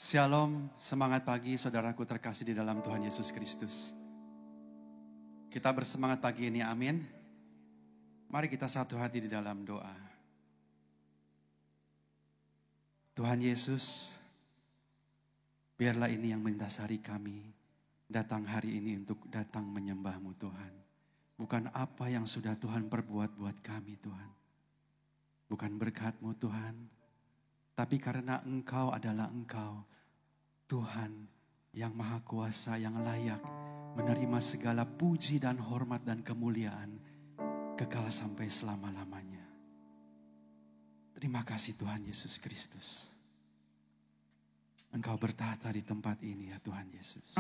Shalom, semangat pagi saudaraku terkasih di dalam Tuhan Yesus Kristus. Kita bersemangat pagi ini, amin. Mari kita satu hati di dalam doa. Tuhan Yesus, biarlah ini yang mendasari kami datang hari ini untuk datang menyembah-Mu Tuhan. Bukan apa yang sudah Tuhan perbuat buat kami Tuhan. Bukan berkat-Mu Tuhan. Tapi karena Engkau adalah Engkau, Tuhan yang Maha Kuasa, yang layak menerima segala puji dan hormat dan kemuliaan kekal sampai selama-lamanya. Terima kasih Tuhan Yesus Kristus. Engkau bertahta di tempat ini ya Tuhan Yesus.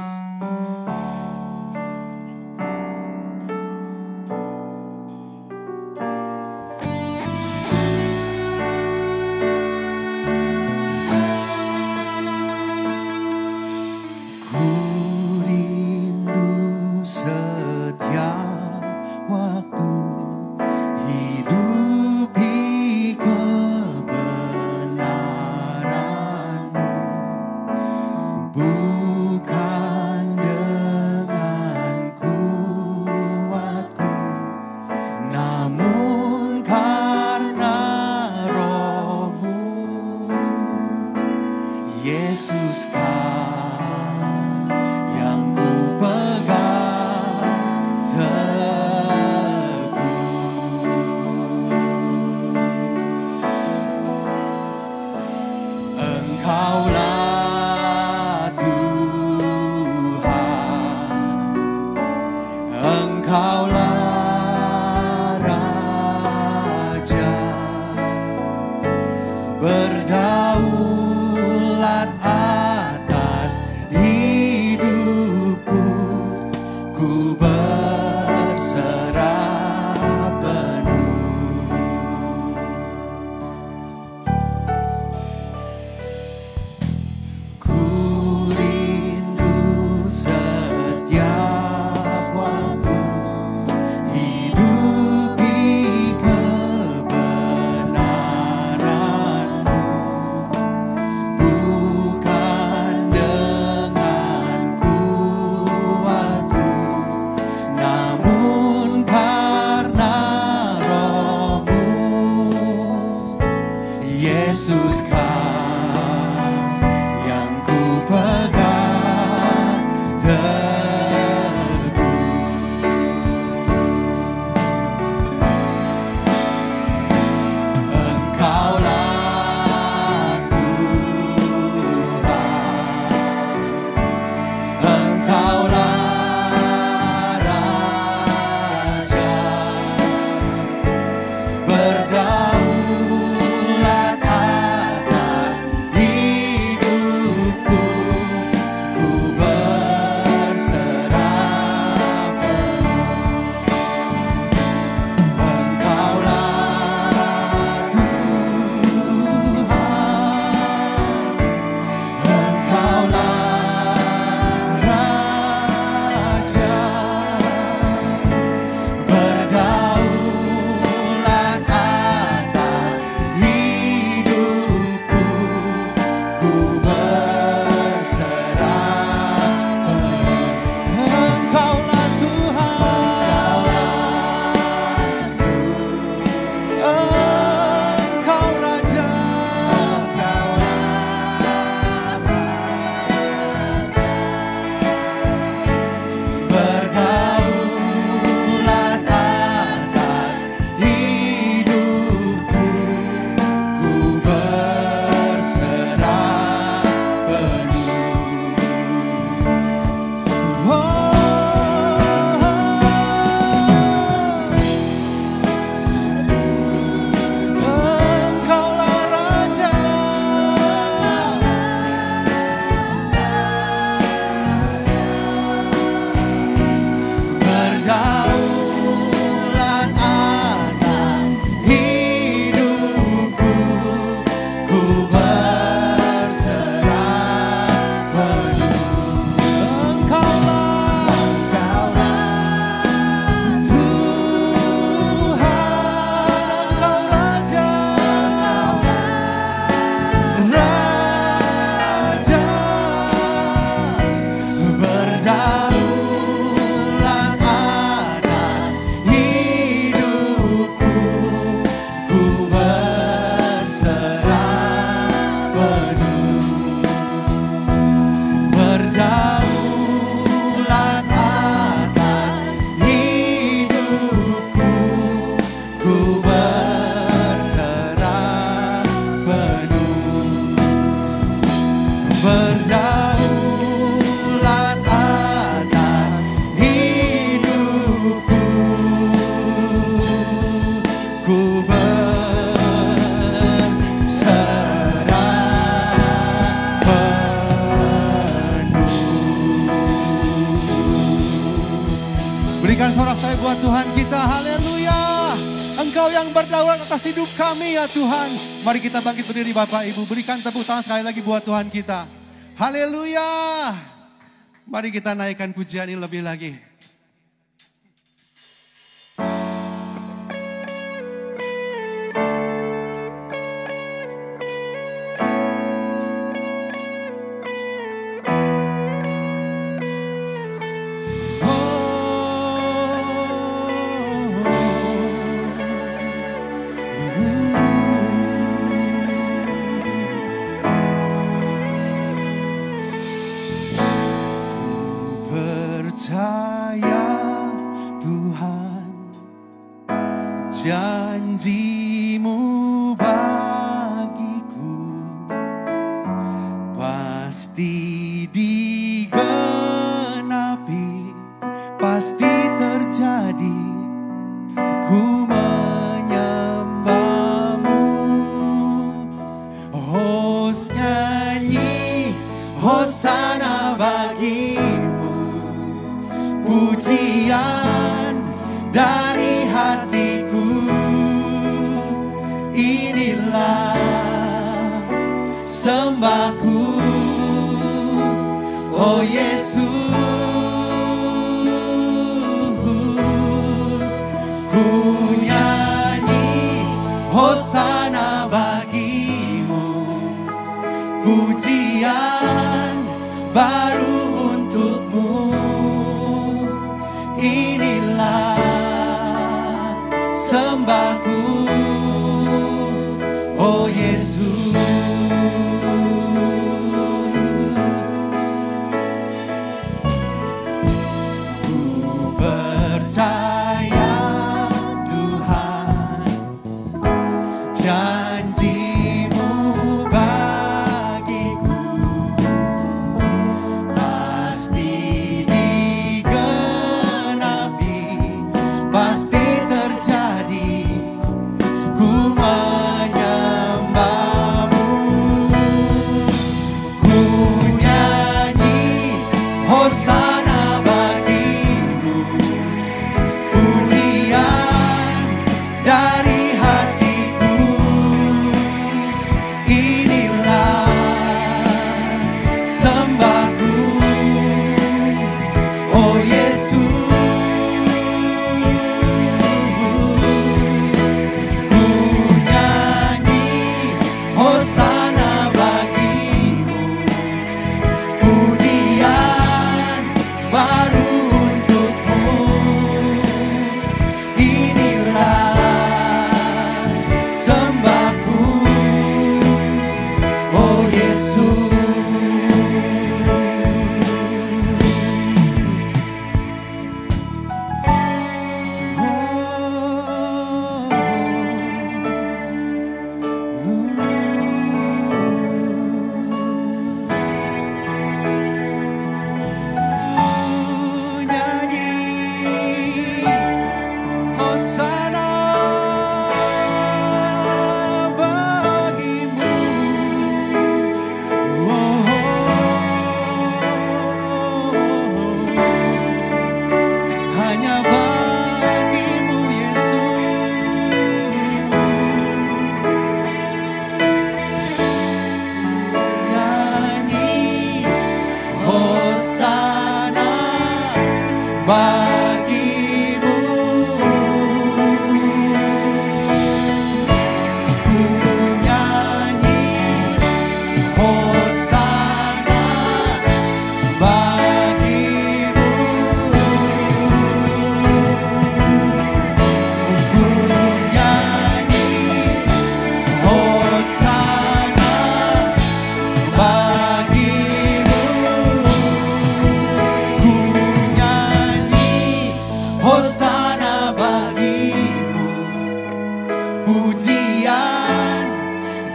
Berdaulat atas kita. Haleluya. Engkau yang berdaulat atas hidup kami ya Tuhan. Mari kita bangkit berdiri Bapak Ibu. Berikan tepuk tangan sekali lagi buat Tuhan kita. Haleluya. Mari kita naikkan pujian ini lebih lagi. Percaya Tuhan, janji-Mu bagiku pasti digenapi, pasti terjadi. Ku menyembah-Mu. Hos nyanyi hosana bagi-Mu, pujian dari hatiku. Inilah sembahku, oh Yesus. Ku nyanyi hosana bagi-Mu, pujian baru untuk-Mu. Inilah sembahku, oh Yesus. Ku percaya Tuhan, janji-Mu bagiku pasti pasti terjadi. Ku menyembah-Mu. Ku nyanyi hosana bagi-Mu, pujian dari hatiku. Inilah sembahku, oh Yesus. Hosana bagi-Mu, pujian baru untuk-Mu. Inilah sembahku, oh Yesus. Hosana bagi-Mu, hanya bagi-Mu Yesus. Nyanyi hosana bagi-Mu. Ku nyanyi hosana bagi-Mu. Ku nyanyi hosana bagi-Mu. Ku nyanyi hosana bagi-Mu, pujian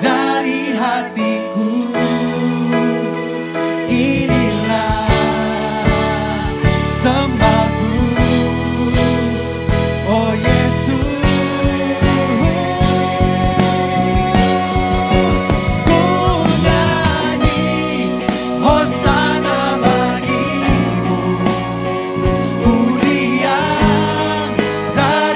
dari hatiku. Inilah sembahku, oh Yesus. Ku nyanyi hosana bagi-Mu, pujian dari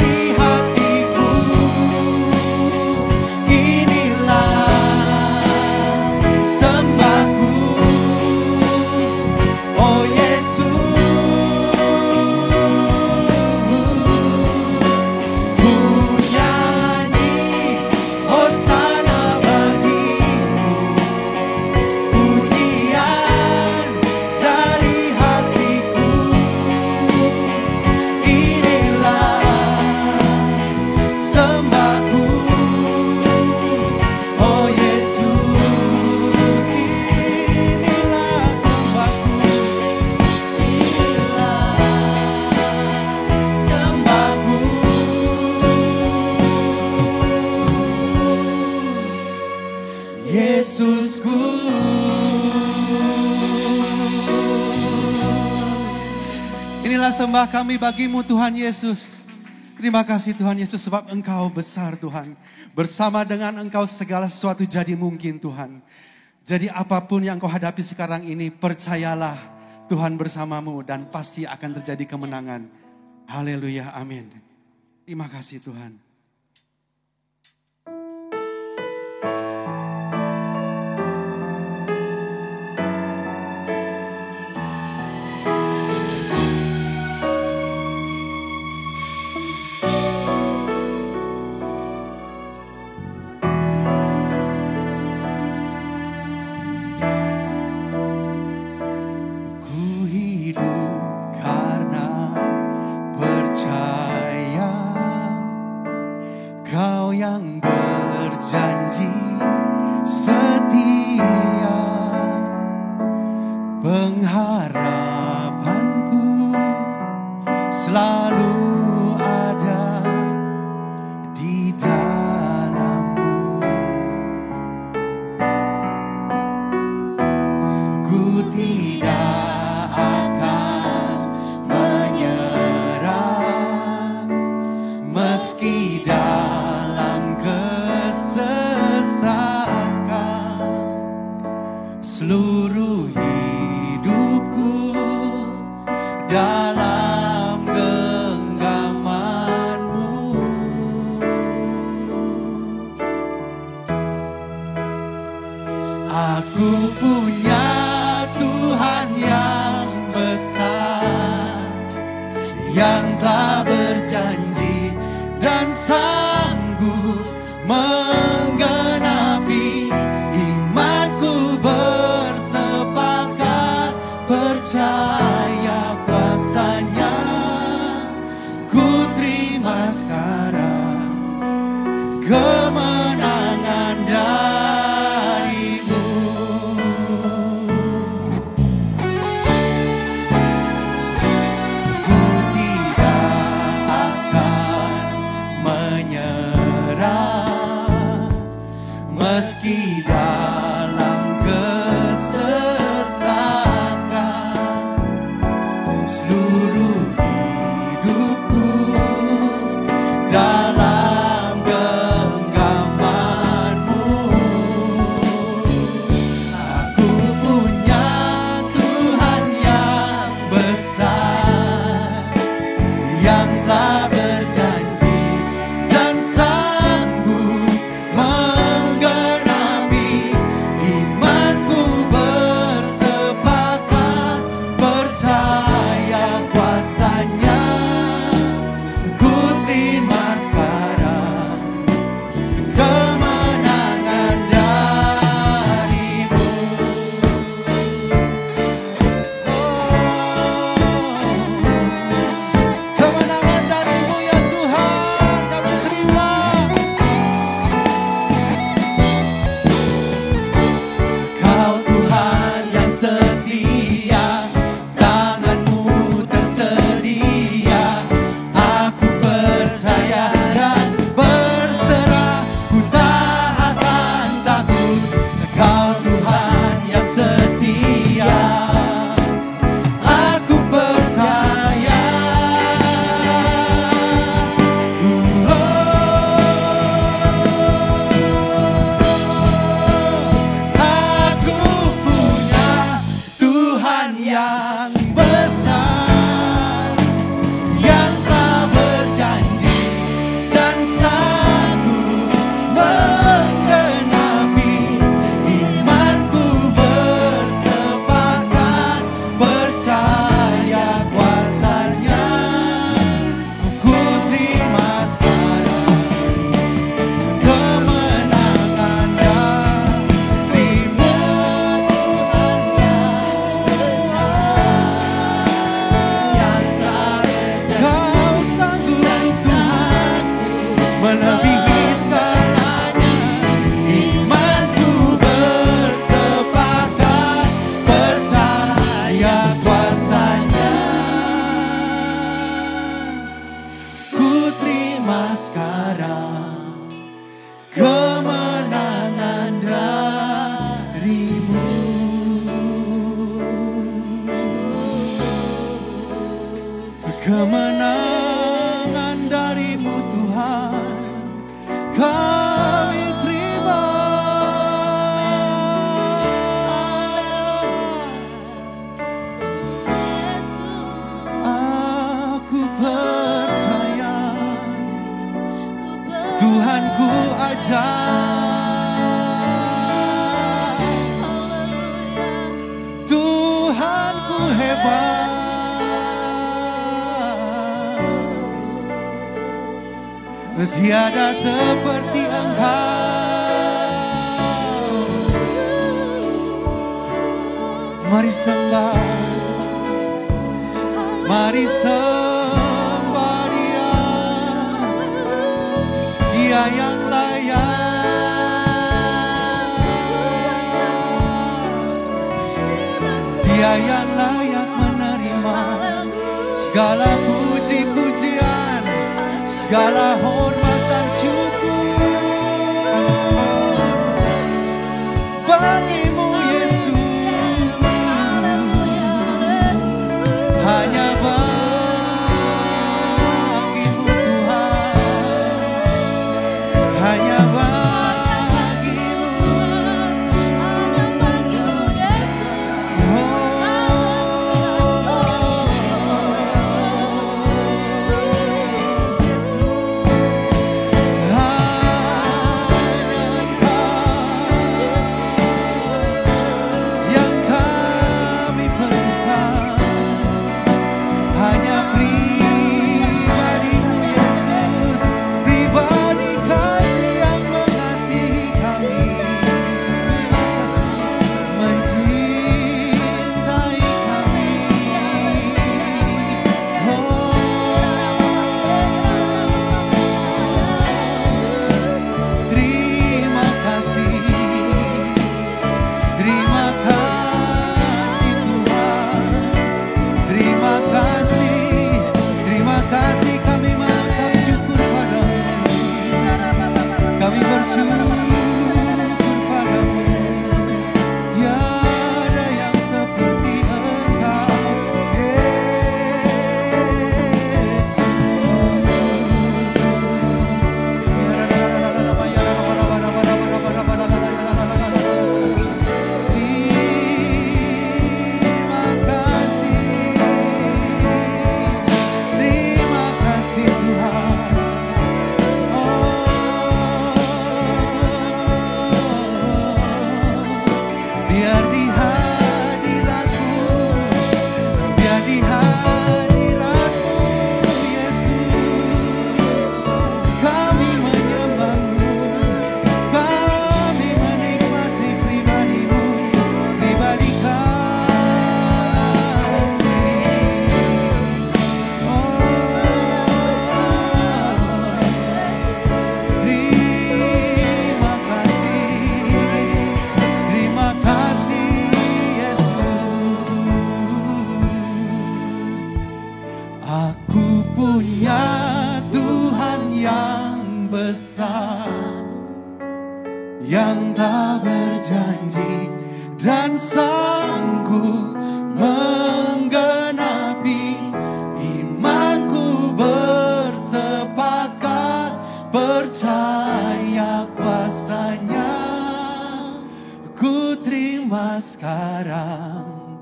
Yesusku. Inilah sembah kami bagimu Tuhan Yesus. Terima kasih Tuhan Yesus sebab Engkau besar Tuhan. Bersama dengan Engkau segala sesuatu jadi mungkin Tuhan. Jadi apapun yang kau hadapi sekarang ini, percayalah Tuhan bersamamu dan pasti akan terjadi kemenangan. Haleluya, amin. Terima kasih Tuhan. Kemenangan dari-Mu Tuhan kami terima. Aku percaya Tuhanku ajaib, Tuhanku hebat. Tiada seperti Engkau. Mari sembah, mari sembah Dia, Dia yang layak, Dia yang layak menerima segala puji-pujian, segala hormat dan syukur bagi-Mu Yesus. Hanya bagi-Mu Tuhan, hanya bagi-Mu. Yang tak berjanji dan sanggup menggenapi. Imanku bersepakat percaya kuasanya. Ku terima sekarang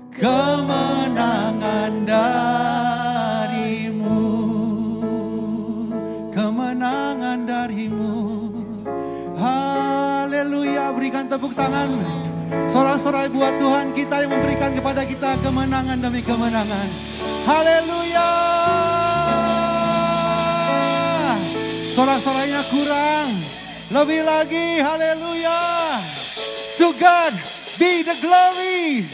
kemenangan dari-Mu, kemenangan dari-Mu. Haleluya, berikan tepuk tangan sorak-sorai buat Tuhan kita yang memberikan kepada kita kemenangan demi kemenangan. Haleluya. Sorak-sorainya kurang, lebih lagi. Haleluya. To God be the glory.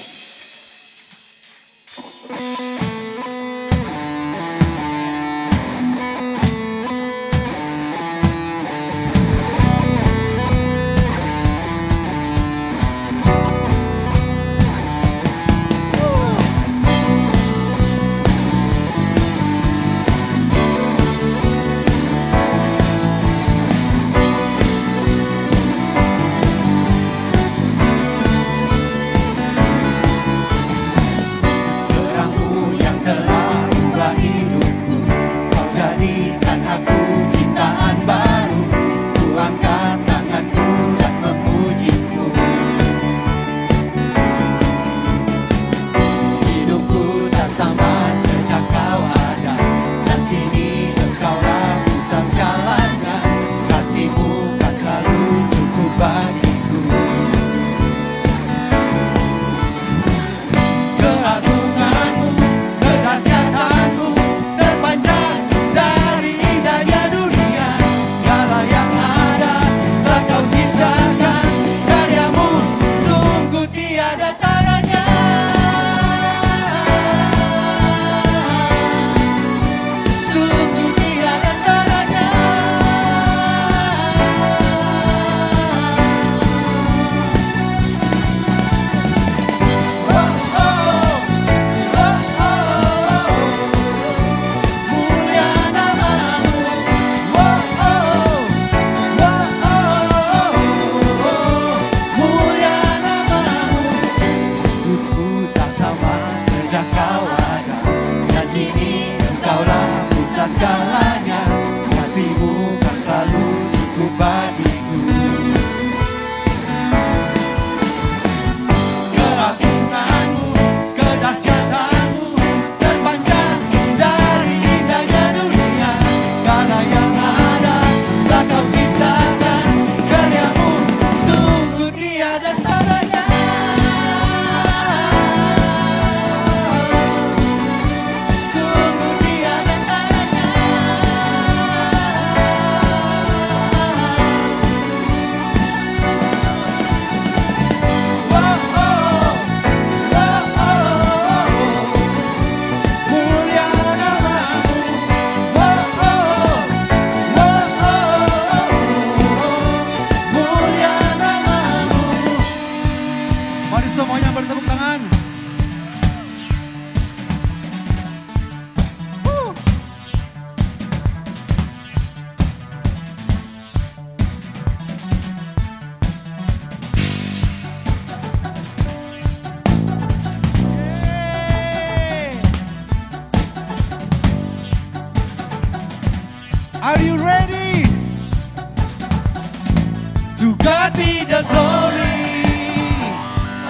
To God be the glory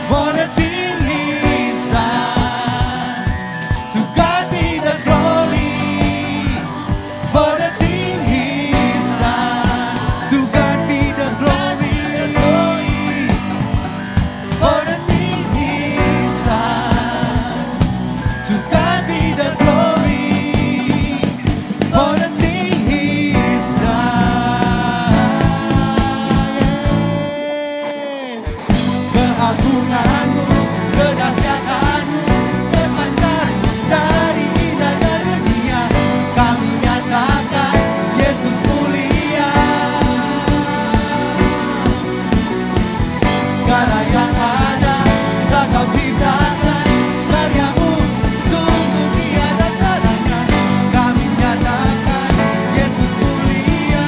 for the thing He's done. To God be the glory for the thing He's done. To God be the glory for the thing He's done. To God be the glory for the thing He's done. Keagunganmu, kedahsyatanmu terpancar dari indahnya dunia. Kami nyatakan Yesus mulia. Segala yang ada telah Kau ciptakan, karyamu sungguh tiada tandingannya. Kami nyatakan Yesus mulia.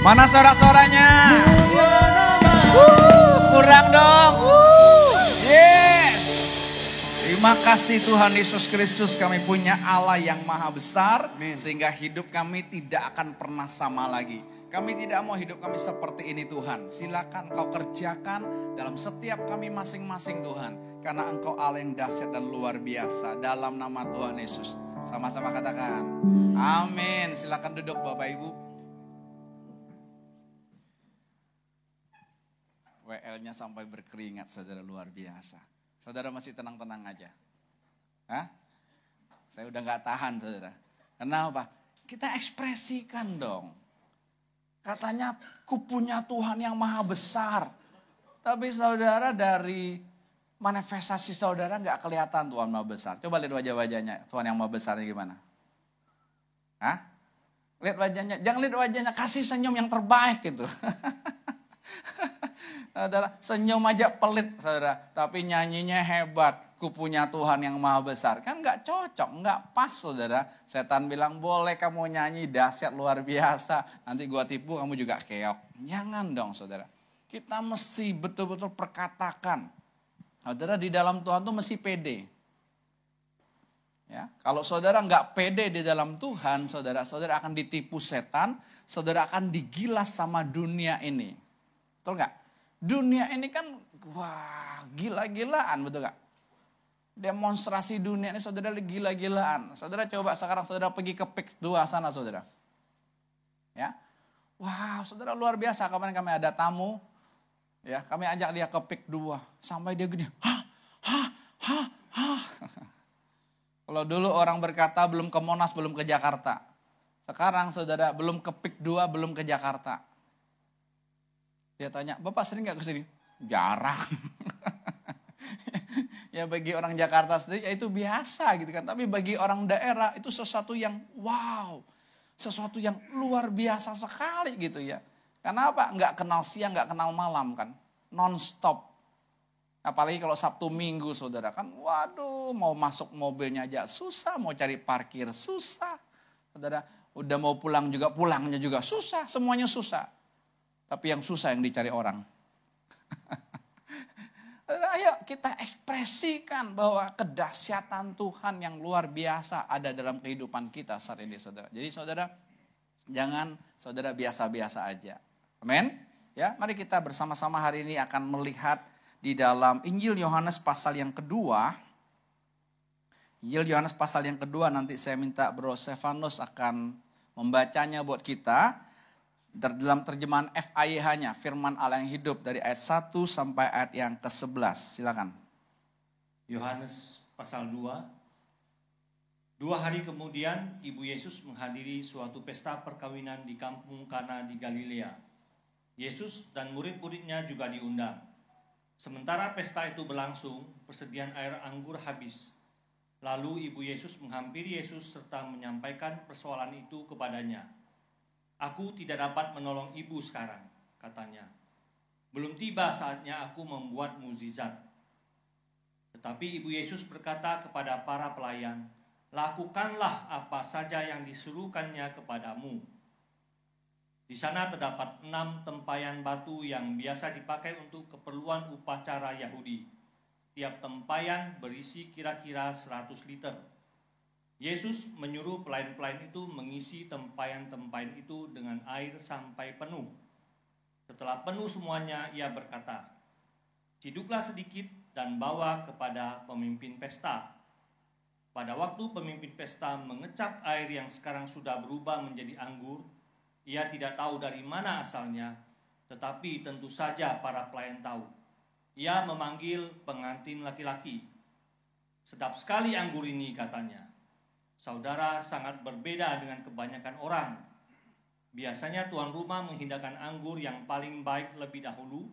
Mana sorak-soraknya? Kurang dong. Yes. Terima kasih Tuhan Yesus Kristus, kami punya Allah yang maha besar. Sehingga hidup kami tidak akan pernah sama lagi. Kami tidak mau hidup kami seperti ini Tuhan. Silakan Kau kerjakan dalam setiap kami masing-masing Tuhan. Karena Engkau Allah yang dahsyat dan luar biasa. Dalam nama Tuhan Yesus. Sama-sama katakan. Amin. Silakan duduk Bapak Ibu. WL-nya sampai berkeringat, saudara, luar biasa. Saudara masih tenang-tenang aja. Hah? Saya udah gak tahan, saudara. Kenapa? Kita ekspresikan dong. Katanya ku punya Tuhan yang maha besar. Tapi saudara, dari manifestasi saudara gak kelihatan Tuhan maha besar. Coba lihat wajah-wajahnya, Tuhan yang maha besarnya gimana? Hah? Lihat wajahnya, jangan lihat wajahnya, kasih senyum yang terbaik gitu. Saudara, senyum aja pelit saudara, tapi nyanyinya hebat. Ku punya Tuhan yang maha besar. Kan gak cocok, gak pas saudara. Setan bilang boleh kamu nyanyi dahsyat luar biasa. Nanti gua tipu kamu juga keok. Jangan dong saudara. Kita mesti betul-betul perkatakan. Saudara, di dalam Tuhan tuh mesti pede. Ya, kalau saudara gak pede di dalam Tuhan, saudara akan ditipu setan. Saudara akan digilas sama dunia ini. Betul gak? Dunia ini kan, wah, gila-gilaan, betul gak? Demonstrasi dunia ini saudara gila-gilaan. Saudara coba sekarang saudara pergi ke PIK 2 sana saudara. Ya, wah, saudara luar biasa. Kemarin kami ada tamu, ya, kami ajak dia ke PIK 2. Sampai dia gini, hah. Kalau dulu orang berkata belum ke Monas, belum ke Jakarta. Sekarang saudara belum ke PIK 2, belum ke Jakarta. Dia tanya, Bapak sering gak kesini? Jarang. Ya bagi orang Jakarta sendiri ya itu biasa gitu kan. Tapi bagi orang daerah itu sesuatu yang wow. Sesuatu yang luar biasa sekali gitu ya. Karena apa? Gak kenal siang, gak kenal malam kan. Non-stop. Apalagi kalau Sabtu Minggu saudara kan. Waduh, mau masuk mobilnya aja susah. Mau cari parkir susah. Saudara, udah mau pulang juga, pulangnya juga susah. Semuanya susah. Tapi yang susah yang dicari orang. Ayo kita ekspresikan bahwa kedahsyatan Tuhan yang luar biasa ada dalam kehidupan kita saat ini saudara. Jadi saudara, jangan saudara biasa-biasa aja. Amin. Ya, mari kita bersama-sama hari ini akan melihat di dalam Injil Yohanes pasal yang kedua. Injil Yohanes pasal yang kedua, nanti saya minta Bro Stefanus akan membacanya buat kita. Dalam terjemahan FAYH-nya, firman Allah yang hidup dari ayat 1 sampai ayat yang ke-11. Silakan. Yohanes pasal 2. 2 hari kemudian Ibu Yesus menghadiri suatu pesta perkawinan di kampung Kana di Galilea. Yesus dan murid-muridnya juga diundang. Sementara pesta itu berlangsung, persediaan air anggur habis. Lalu ibu Yesus menghampiri Yesus serta menyampaikan persoalan itu kepadanya. "Aku tidak dapat menolong ibu sekarang," katanya. "Belum tiba saatnya aku membuat mukjizat." Tetapi ibu Yesus berkata kepada para pelayan, "Lakukanlah apa saja yang disuruhkannya kepadamu." Di sana terdapat 6 tempayan batu yang biasa dipakai untuk keperluan upacara Yahudi. Tiap tempayan berisi kira-kira 100 liter. Yesus menyuruh pelayan-pelayan itu mengisi tempayan-tempayan itu dengan air sampai penuh. Setelah penuh semuanya, ia berkata, "Ciduklah sedikit dan bawa kepada pemimpin pesta." Pada waktu pemimpin pesta mengecap air yang sekarang sudah berubah menjadi anggur, ia tidak tahu dari mana asalnya, tetapi tentu saja para pelayan tahu. Ia memanggil pengantin laki-laki. "Sedap sekali anggur ini," katanya. "Saudara, sangat berbeda dengan kebanyakan orang. Biasanya tuan rumah menghidangkan anggur yang paling baik lebih dahulu,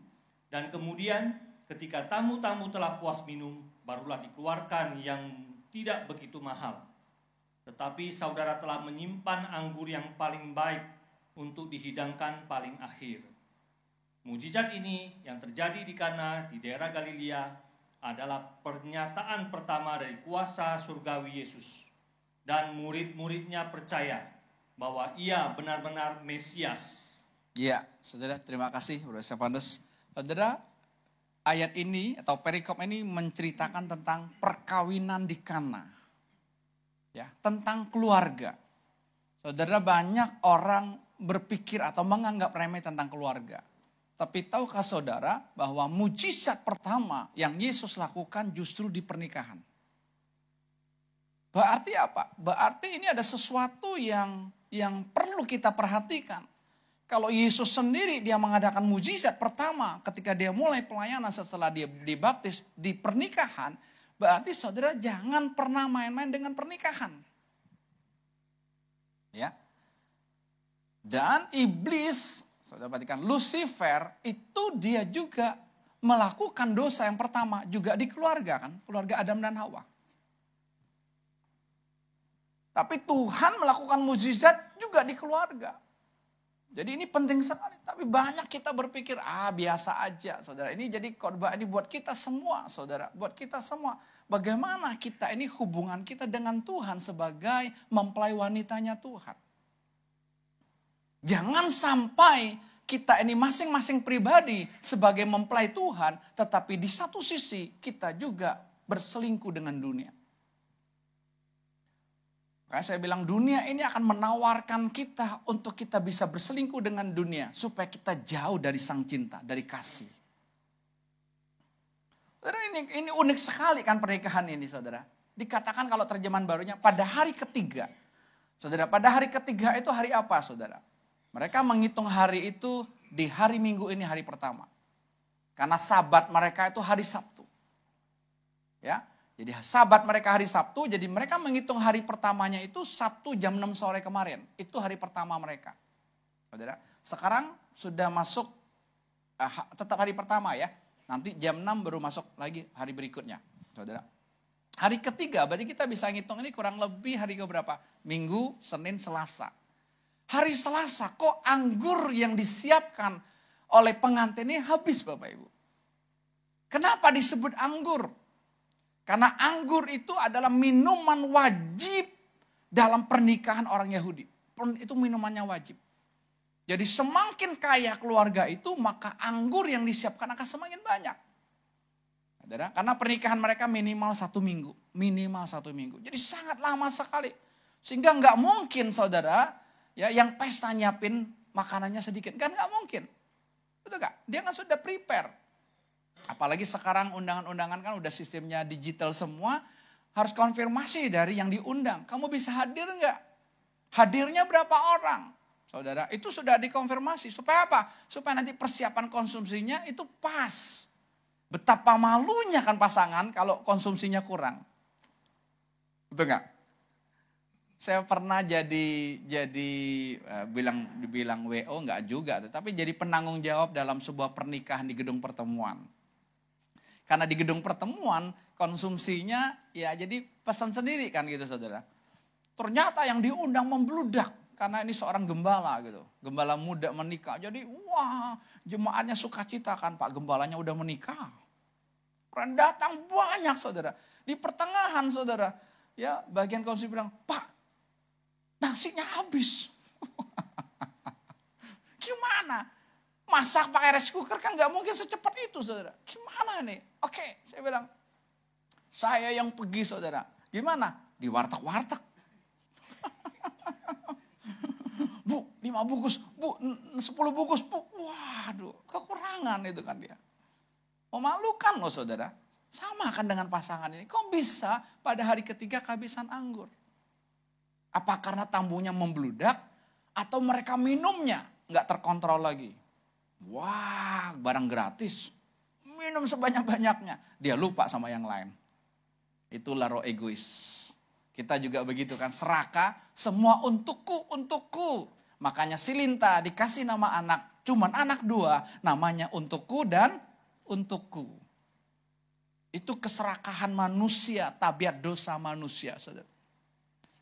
dan kemudian ketika tamu-tamu telah puas minum, barulah dikeluarkan yang tidak begitu mahal. Tetapi saudara telah menyimpan anggur yang paling baik untuk dihidangkan paling akhir." Mukjizat ini yang terjadi di Kana di daerah Galilea adalah pernyataan pertama dari kuasa surgawi Yesus. Dan murid-muridnya percaya bahwa ia benar-benar Mesias. Iya, saudara, terima kasih Bro Stefanus. Saudara, ayat ini atau perikop ini menceritakan tentang perkawinan di Kana. Ya, tentang keluarga. Saudara, banyak orang berpikir atau menganggap remeh tentang keluarga. Tapi tahukah saudara bahwa mujizat pertama yang Yesus lakukan justru di pernikahan? Berarti apa? Berarti ini ada sesuatu yang perlu kita perhatikan. Kalau Yesus sendiri dia mengadakan mujizat pertama ketika dia mulai pelayanan setelah dia dibaptis di pernikahan, berarti saudara jangan pernah main-main dengan pernikahan. Ya. Dan iblis, saudara perhatikan, Lucifer itu dia juga melakukan dosa yang pertama juga di keluarga kan, keluarga Adam dan Hawa. Tapi Tuhan melakukan mukjizat juga di keluarga. Jadi ini penting sekali. Tapi banyak kita berpikir, biasa aja saudara. Ini jadi khotbah ini buat kita semua saudara. Buat kita semua. Bagaimana kita ini hubungan kita dengan Tuhan sebagai mempelai wanitanya Tuhan. Jangan sampai kita ini masing-masing pribadi sebagai mempelai Tuhan. Tetapi di satu sisi kita juga berselingkuh dengan dunia. Makanya saya bilang dunia ini akan menawarkan kita untuk kita bisa berselingkuh dengan dunia. Supaya kita jauh dari sang cinta, dari kasih. Saudara, ini unik sekali kan pernikahan ini saudara. Dikatakan kalau terjemahan barunya pada hari ketiga. Saudara, pada hari ketiga itu hari apa saudara? Mereka menghitung hari itu di hari Minggu ini hari pertama. Karena sabat mereka itu hari Sabtu. Ya. Jadi sabat mereka hari Sabtu, jadi mereka menghitung hari pertamanya itu Sabtu jam 6 sore kemarin. Itu hari pertama mereka. Saudara, sekarang sudah masuk, tetap hari pertama ya. Nanti jam 6 baru masuk lagi hari berikutnya. Saudara, hari ketiga berarti kita bisa ngitung ini kurang lebih hari ke berapa? Minggu, Senin, Selasa. Hari Selasa kok anggur yang disiapkan oleh pengantin ini habis Bapak Ibu. Kenapa disebut anggur? Karena anggur itu adalah minuman wajib dalam pernikahan orang Yahudi. Itu minumannya wajib. Jadi semakin kaya keluarga itu, maka anggur yang disiapkan akan semakin banyak. Karena pernikahan mereka minimal 1 minggu. Minimal 1 minggu. Jadi sangat lama sekali. Sehingga nggak mungkin saudara, ya yang pesta nyiapin makanannya sedikit. Kan nggak mungkin. Betul nggak? Dia kan sudah prepare. Apalagi sekarang undangan-undangan kan udah sistemnya digital semua. Harus konfirmasi dari yang diundang. Kamu bisa hadir nggak? Hadirnya berapa orang? Saudara, itu sudah dikonfirmasi. Supaya apa? Supaya nanti persiapan konsumsinya itu pas. Betapa malunya kan pasangan kalau konsumsinya kurang. Betul nggak? Saya pernah dibilang WO nggak juga. Tapi jadi penanggung jawab dalam sebuah pernikahan di gedung pertemuan. Karena di gedung pertemuan, konsumsinya ya jadi pesan sendiri kan gitu saudara. Ternyata yang diundang membludak karena ini seorang gembala gitu. Gembala muda menikah. Jadi wah jemaatnya sukacita kan Pak gembalanya udah menikah. Orang datang banyak saudara. Di pertengahan saudara. Ya bagian konsumsi bilang Pak nasinya habis. Gimana? Masak pakai rice cooker kan gak mungkin secepat itu saudara. Gimana nih? Oke saya bilang. Saya yang pergi saudara. Gimana? Di warteg-warteg. Bu, 5 bungkus. Bu, 10 bungkus. Bu, waduh kekurangan itu kan dia. Memalukan loh saudara. Sama kan dengan pasangan ini. Kok bisa pada hari ketiga kehabisan anggur? Apa karena tamunya membludak? Atau mereka minumnya gak terkontrol lagi? Wah barang gratis. Minum sebanyak-banyaknya. Dia lupa sama yang lain. Itulah roh egois. Kita juga begitu kan, serakah, semua untukku, untukku. Makanya Silinta dikasih nama anak, cuman anak 2, namanya untukku dan untukku. Itu keserakahan manusia, tabiat dosa manusia. Saudara.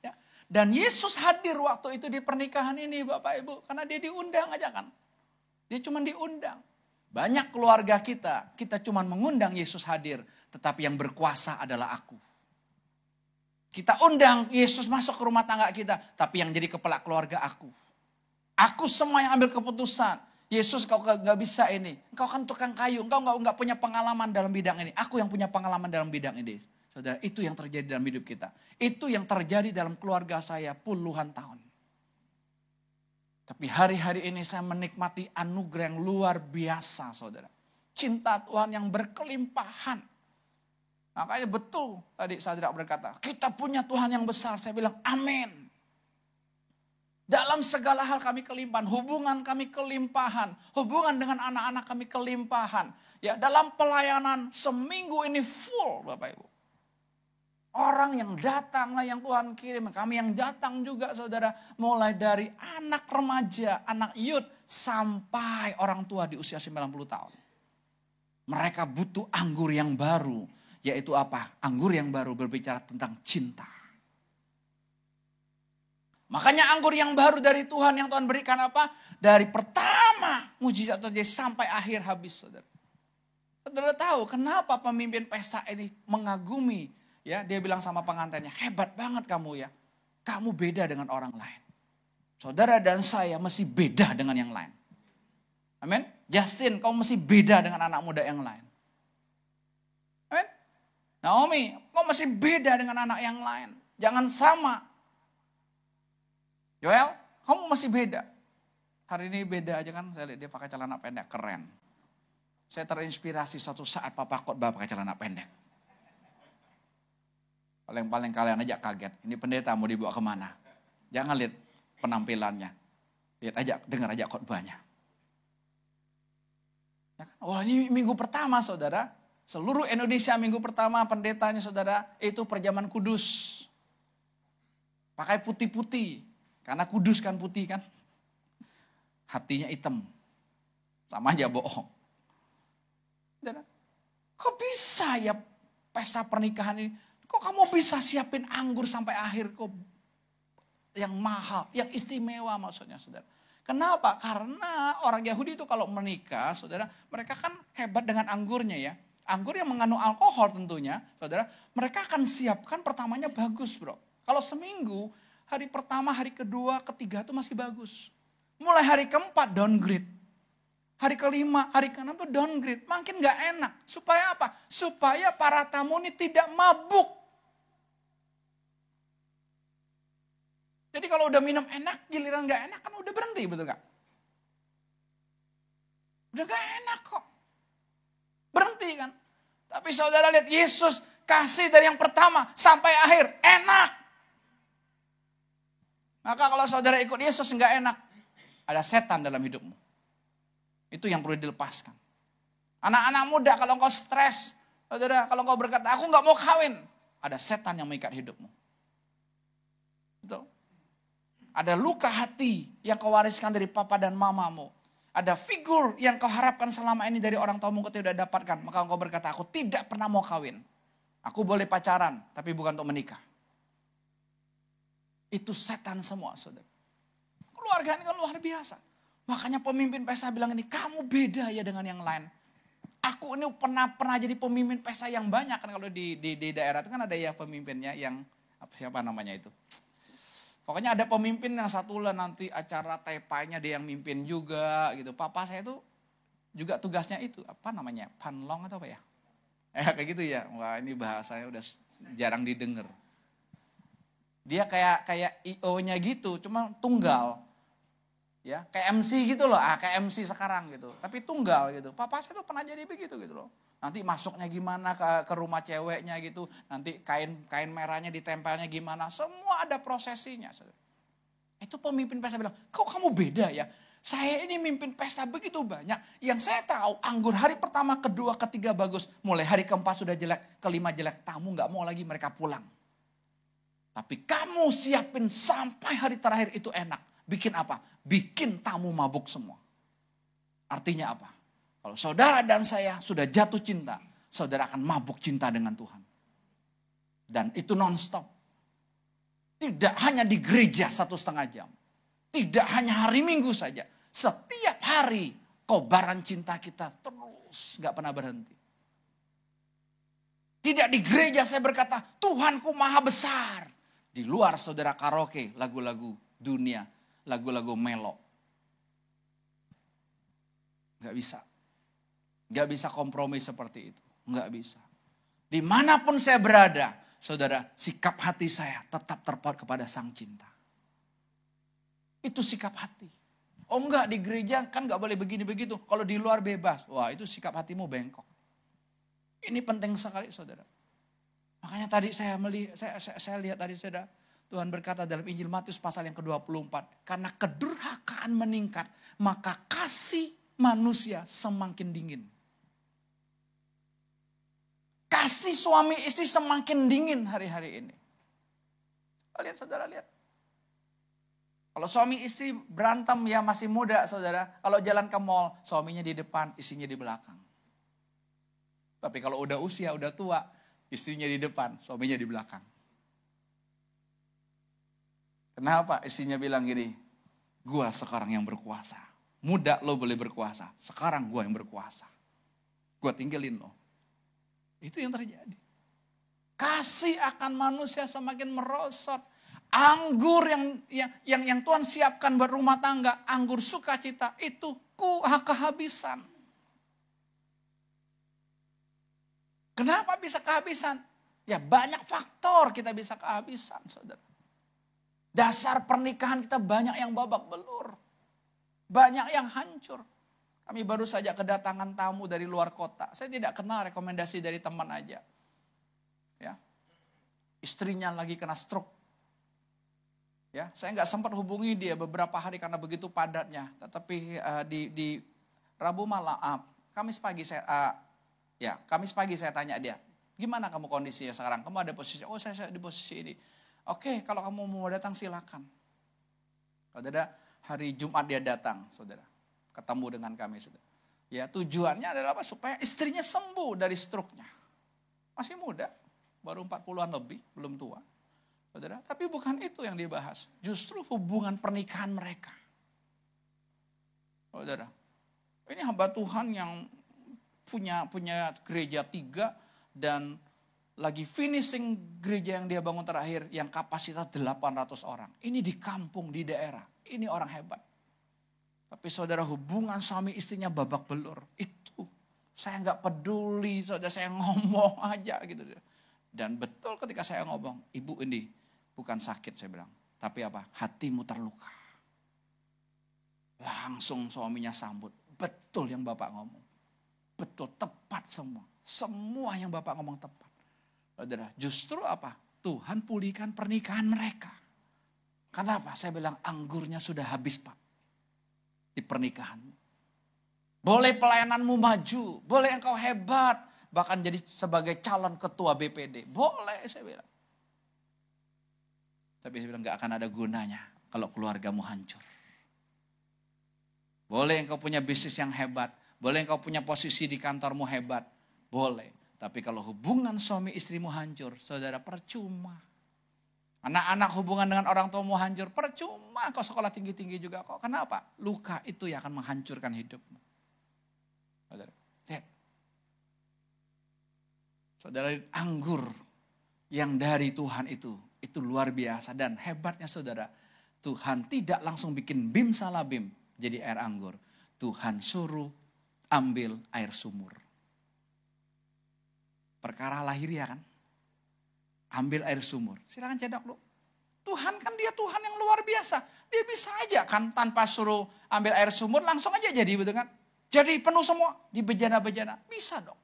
Ya. Dan Yesus hadir waktu itu di pernikahan ini Bapak Ibu, karena dia diundang aja kan. Dia cuma diundang. Banyak keluarga kita cuma mengundang Yesus hadir. Tetapi yang berkuasa adalah aku. Kita undang Yesus masuk ke rumah tangga kita. Tapi yang jadi kepala keluarga aku. Aku semua yang ambil keputusan. Yesus kau gak bisa ini. Engkau kan tukang kayu. Engkau gak punya pengalaman dalam bidang ini. Aku yang punya pengalaman dalam bidang ini. Saudara, itu yang terjadi dalam hidup kita. Itu yang terjadi dalam keluarga saya puluhan tahun. Tapi hari-hari ini saya menikmati anugerah yang luar biasa saudara. Cinta Tuhan yang berkelimpahan. Makanya betul tadi Sadrak berkata, kita punya Tuhan yang besar. Saya bilang amin. Dalam segala hal kami kelimpahan, hubungan kami kelimpahan, hubungan dengan anak-anak kami kelimpahan. Ya, dalam pelayanan seminggu ini full Bapak Ibu. Orang yang datang lah yang Tuhan kirim, kami yang datang juga saudara. Mulai dari anak remaja, anak youth, sampai orang tua di usia 90 tahun. Mereka butuh anggur yang baru. Yaitu apa? Anggur yang baru berbicara tentang cinta. Makanya anggur yang baru dari Tuhan yang Tuhan berikan apa? Dari pertama mujizat terjadi sampai akhir habis saudara. Saudara tahu kenapa pemimpin pesta ini mengagumi. Ya, dia bilang sama pengantinnya, hebat banget kamu ya. Kamu beda dengan orang lain. Saudara dan saya mesti beda dengan yang lain. Amin. Justin, kau mesti beda dengan anak muda yang lain. Amin. Naomi, kau masih beda dengan anak yang lain. Jangan sama. Joel, kamu masih beda. Hari ini beda aja kan, saya lihat dia pakai celana pendek, keren. Saya terinspirasi suatu saat papa khotbah pakai celana pendek. Paling-paling kalian aja kaget, ini pendeta mau dibawa kemana. Jangan lihat penampilannya. Lihat aja, dengar aja khotbahnya. Ya kan? Wah ini minggu pertama saudara. Seluruh Indonesia minggu pertama pendetanya saudara itu perjamuan kudus. Pakai putih-putih. Karena kudus kan putih kan. Hatinya hitam. Sama aja bohong. Saudara, kok bisa ya pesta pernikahan ini? Kok kamu bisa siapin anggur sampai akhir kok yang mahal, yang istimewa maksudnya saudara. Kenapa? Karena orang Yahudi itu kalau menikah saudara, mereka kan hebat dengan anggurnya ya. Anggur yang mengandung alkohol tentunya, saudara, mereka akan siapkan pertamanya bagus bro. Kalau seminggu, hari pertama, hari kedua, ketiga itu masih bagus. Mulai hari keempat downgrade. Hari kelima, hari keenam itu downgrade. Makin gak enak. Supaya apa? Supaya para tamu ini tidak mabuk. Jadi kalau udah minum enak, giliran gak enak kan udah berhenti, betul gak? Udah gak enak kok. Berhenti kan. Tapi saudara lihat Yesus kasih dari yang pertama sampai akhir. Enak. Maka kalau saudara ikut Yesus enggak enak. Ada setan dalam hidupmu. Itu yang perlu dilepaskan. Anak-anak muda kalau engkau stres. Saudara kalau engkau berkata aku enggak mau kawin. Ada setan yang mengikat hidupmu. Betul. Ada luka hati yang kau wariskan dari papa dan mamamu. Ada figur yang kau harapkan selama ini dari orang tuamu kau tidak dapatkan. Maka engkau berkata, aku tidak pernah mau kawin. Aku boleh pacaran, tapi bukan untuk menikah. Itu setan semua, saudara. Keluarga ini kan luar biasa. Makanya pemimpin pesta bilang ini, kamu beda ya dengan yang lain. Aku ini pernah jadi pemimpin pesta yang banyak kan, kalau di daerah itu kan ada ya pemimpinnya yang siapa namanya itu. Pokoknya ada pemimpin yang satu lah nanti acara tepainya dia yang mimpin juga gitu. Papa saya itu juga tugasnya itu apa namanya, panlong atau apa ya? Kayak gitu ya. Wah, ini bahasanya udah jarang didengar. Dia kayak IO-nya gitu, cuma tunggal. Ya, kayak MC gitu loh, kayak MC sekarang gitu. Tapi tunggal gitu. Papa saya tuh pernah jadi begitu gitu loh. Nanti masuknya gimana ke rumah ceweknya gitu. Nanti kain merahnya ditempelnya gimana. Semua ada prosesinya. Itu pemimpin pesta bilang, kok kamu beda ya? Saya ini mimpin pesta begitu banyak. Yang saya tahu anggur hari pertama, kedua, ketiga bagus. Mulai hari keempat sudah jelek, kelima jelek. Tamu gak mau lagi, mereka pulang. Tapi kamu siapin sampai hari terakhir itu enak. Bikin apa? Bikin tamu mabuk semua. Artinya apa? Kalau saudara dan saya sudah jatuh cinta, saudara akan mabuk cinta dengan Tuhan. Dan itu non-stop. Tidak hanya di gereja 1,5 jam. Tidak hanya hari Minggu saja. Setiap hari kobaran cinta kita terus gak pernah berhenti. Tidak di gereja saya berkata, Tuhanku maha besar. Di luar saudara karaoke, lagu-lagu dunia, lagu-lagu melo. Gak bisa. Gak bisa kompromi seperti itu. Gak bisa. Dimanapun saya berada, saudara, sikap hati saya tetap terpaut kepada Sang Cinta. Itu sikap hati. Oh enggak, di gereja kan gak boleh begini begitu. Kalau di luar bebas. Wah, itu sikap hatimu bengkok. Ini penting sekali, saudara. Makanya tadi saya lihat tadi, saudara. Tuhan berkata dalam Injil Matius pasal yang ke-24. Karena kedurhakaan meningkat, maka kasih manusia semakin dingin. Kasih suami istri semakin dingin hari-hari ini. Lihat saudara, lihat. Kalau suami istri berantem ya masih muda saudara. Kalau jalan ke mall, suaminya di depan, istrinya di belakang. Tapi kalau udah usia, udah tua, istrinya di depan, suaminya di belakang. Kenapa? Istrinya bilang gini, gua sekarang yang berkuasa. Muda lo boleh berkuasa, sekarang gua yang berkuasa. Gua tinggalin lo. Itu yang terjadi. Kasih akan manusia semakin merosot. Anggur yang Tuhan siapkan buat rumah tangga, anggur sukacita, itu kehabisan. Kenapa bisa kehabisan? Ya banyak faktor kita bisa kehabisan, saudara. Dasar pernikahan kita banyak yang babak belur. Banyak yang hancur. Kami baru saja kedatangan tamu dari luar kota. Saya tidak kenal, rekomendasi dari teman aja. Ya. Istrinya lagi kena stroke. Ya, saya nggak sempat hubungi dia beberapa hari karena begitu padatnya. Tetapi di Rabu malam, Kamis pagi saya tanya dia, gimana kamu kondisinya sekarang? Kamu ada posisi? Oh, saya di posisi ini. Oke, kalau kamu mau datang silakan. Saudara, hari Jumat dia datang, saudara, ketemu dengan kami, saudara. Ya, tujuannya adalah apa? Supaya istrinya sembuh dari stroke-nya. Masih muda, baru 40-an lebih, belum tua. Saudara, tapi bukan itu yang dibahas. Justru hubungan pernikahan mereka. Saudara, ini hamba Tuhan yang punya gereja 3 dan lagi finishing gereja yang dia bangun terakhir yang kapasitas 800 orang. Ini di kampung, di daerah. Ini orang hebat. Tapi saudara, hubungan suami istrinya babak belur. Itu saya nggak peduli, saudara, saya ngomong aja gitu. Dan betul ketika saya ngomong, ibu ini bukan sakit, saya bilang. Tapi apa? Hatimu terluka. Langsung suaminya sambut. Betul yang Bapak ngomong. Betul, tepat semua. Semua yang Bapak ngomong tepat. Saudara, justru apa? Tuhan pulihkan pernikahan mereka. Kenapa? Saya bilang anggurnya sudah habis, Pak. Di pernikahan. Boleh pelayananmu maju. Boleh engkau hebat. Bahkan jadi sebagai calon ketua BPD. Boleh, saya bilang. Tapi saya bilang gak akan ada gunanya kalau keluargamu hancur. Boleh engkau punya bisnis yang hebat. Boleh engkau punya posisi di kantormu hebat. Boleh. Tapi kalau hubungan suami istrimu hancur, saudara, percuma. Anak-anak hubungan dengan orang tuamu hancur, percuma kau sekolah tinggi-tinggi juga kok. Kenapa? Luka itu yang akan menghancurkan hidupmu. Saudara, lihat. Saudara, anggur yang dari Tuhan itu luar biasa. Dan hebatnya saudara, Tuhan tidak langsung bikin bim salah bim jadi air anggur. Tuhan suruh ambil air sumur. Perkara lahiriah kan? Ambil air sumur. Silakan cedok lu. Tuhan kan dia Tuhan yang luar biasa. Dia bisa aja kan tanpa suruh ambil air sumur langsung aja jadi, betul kan? Jadi penuh semua di bejana-bejana. Bisa dong.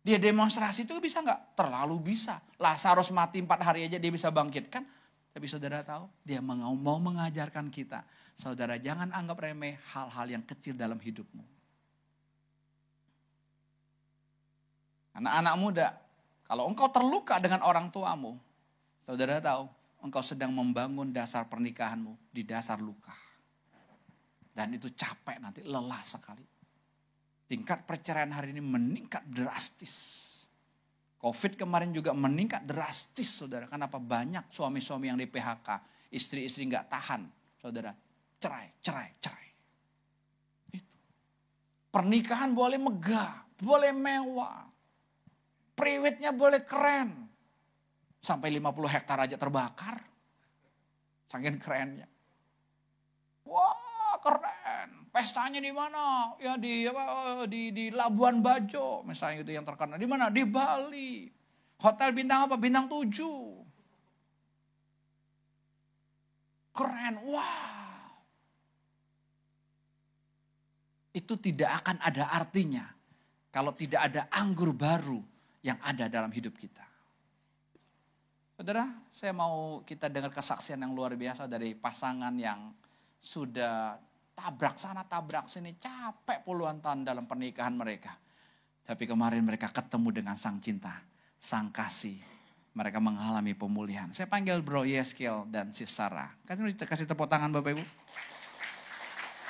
Dia demonstrasi itu bisa nggak? Terlalu bisa. Lazarus mati 4 hari aja dia bisa bangkit kan? Tapi saudara tahu dia mau mengajarkan kita. Saudara jangan anggap remeh hal-hal yang kecil dalam hidupmu. Anak-anak muda, kalau engkau terluka dengan orang tuamu, saudara tahu, engkau sedang membangun dasar pernikahanmu di dasar luka. Dan itu capek nanti, lelah sekali. Tingkat perceraian hari ini meningkat drastis. Covid kemarin juga meningkat drastis, saudara. Kenapa? Banyak suami-suami yang di PHK, istri-istri nggak tahan, saudara. Cerai. Itu. Pernikahan boleh megah, boleh mewah. Priwetnya boleh keren. Sampai 50 hektar aja terbakar. Saking kerennya. Wah, keren. Pestanya di mana? Ya di Labuan Bajo, misalnya itu yang terkenal. Di mana? Di Bali. Hotel bintang apa? Bintang 7. Keren. Wow. Itu tidak akan ada artinya kalau tidak ada anggur baru yang ada dalam hidup kita. Saudara, saya mau kita dengar kesaksian yang luar biasa dari pasangan yang sudah tabrak sana tabrak sini, capek puluhan tahun dalam pernikahan mereka. Tapi kemarin mereka ketemu dengan sang cinta, sang kasih. Mereka mengalami pemulihan. Saya panggil Bro Yeskel dan Sis Sarah. Kasih tepuk tangan Bapak Ibu.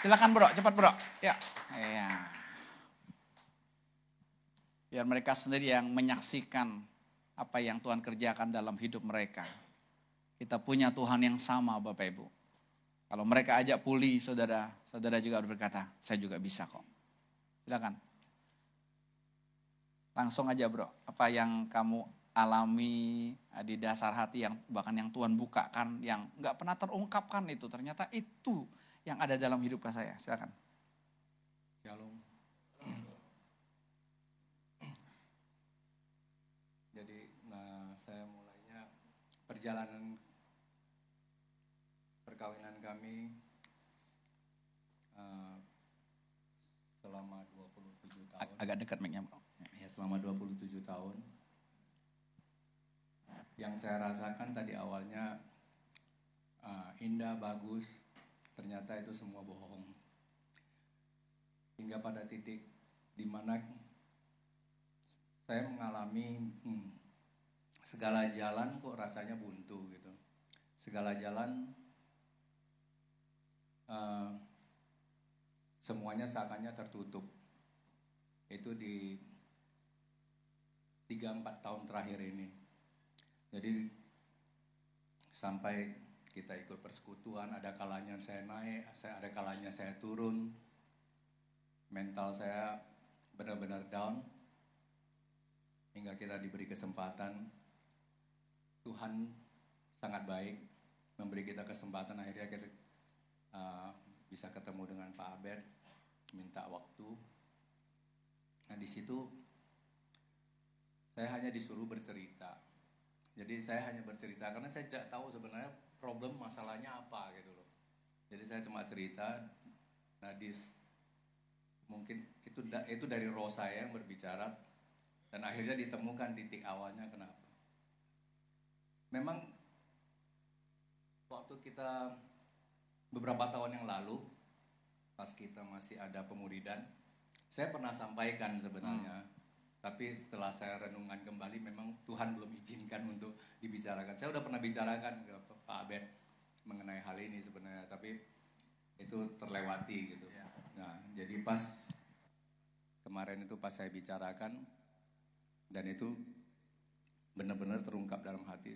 Silakan Bro, cepat Bro. Ya. Biar mereka sendiri yang menyaksikan apa yang Tuhan kerjakan dalam hidup mereka. Kita punya Tuhan yang sama Bapak Ibu. Kalau mereka ajak pulih saudara juga harus berkata, saya juga bisa kok. Silakan. Langsung aja Bro, apa yang kamu alami di dasar hati yang bahkan yang Tuhan bukakan, yang gak pernah terungkapkan itu. Ternyata itu yang ada dalam hidup saya. Silakan. Shalom. Saya mulainya perjalanan perkawinan kami selama 27 tahun. Agak dekat mic-nya Bro. Ya, selama 27 tahun. Yang saya rasakan tadi awalnya indah, bagus, ternyata itu semua bohong. Hingga pada titik di mana saya mengalami segala jalan kok rasanya buntu gitu. Segala jalan semuanya seakannya tertutup. Itu di 3-4 tahun terakhir ini. Jadi sampai kita ikut persekutuan, ada kalanya saya naik, ada kalanya saya turun. Mental saya benar-benar down. Hingga kita diberi kesempatan. Tuhan sangat baik, memberi kita kesempatan, akhirnya kita bisa ketemu dengan Pak Abed, minta waktu. Nah di situ saya hanya disuruh bercerita. Jadi saya hanya bercerita karena saya tidak tahu sebenarnya problem masalahnya apa gitu loh. Jadi saya cuma cerita, Nadis mungkin itu dari roh saya yang berbicara, dan akhirnya ditemukan titik awalnya kenapa. Memang waktu kita beberapa tahun yang lalu, pas kita masih ada pemuridan, saya pernah sampaikan sebenarnya. Tapi setelah saya renungan kembali, memang Tuhan belum izinkan untuk dibicarakan. Saya udah pernah bicarakan ke Pak Abed mengenai hal ini sebenarnya, tapi itu terlewati gitu. Nah, jadi pas kemarin itu pas saya bicarakan, Dan itu benar-benar terungkap dalam hati.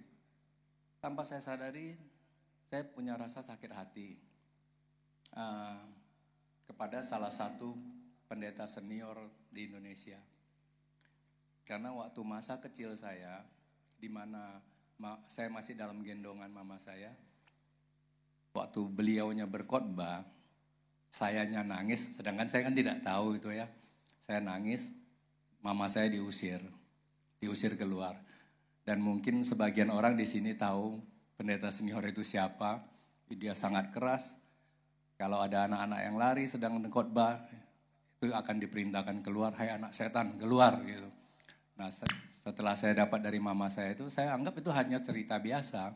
Tanpa saya sadari, saya punya rasa sakit hati kepada salah satu pendeta senior di Indonesia. Karena waktu masa kecil saya, di mana saya masih dalam gendongan mama saya, waktu beliaunya berkhotbah, sayanya nangis, sedangkan saya kan tidak tahu itu ya. Saya nangis, mama saya diusir keluar. Dan mungkin sebagian orang di sini tahu pendeta senior itu siapa. Dia sangat keras. Kalau ada anak-anak yang lari sedang khotbah, itu akan diperintahkan keluar, hai anak setan, keluar gitu. Nah, setelah saya dapat dari mama saya itu, saya anggap itu hanya cerita biasa.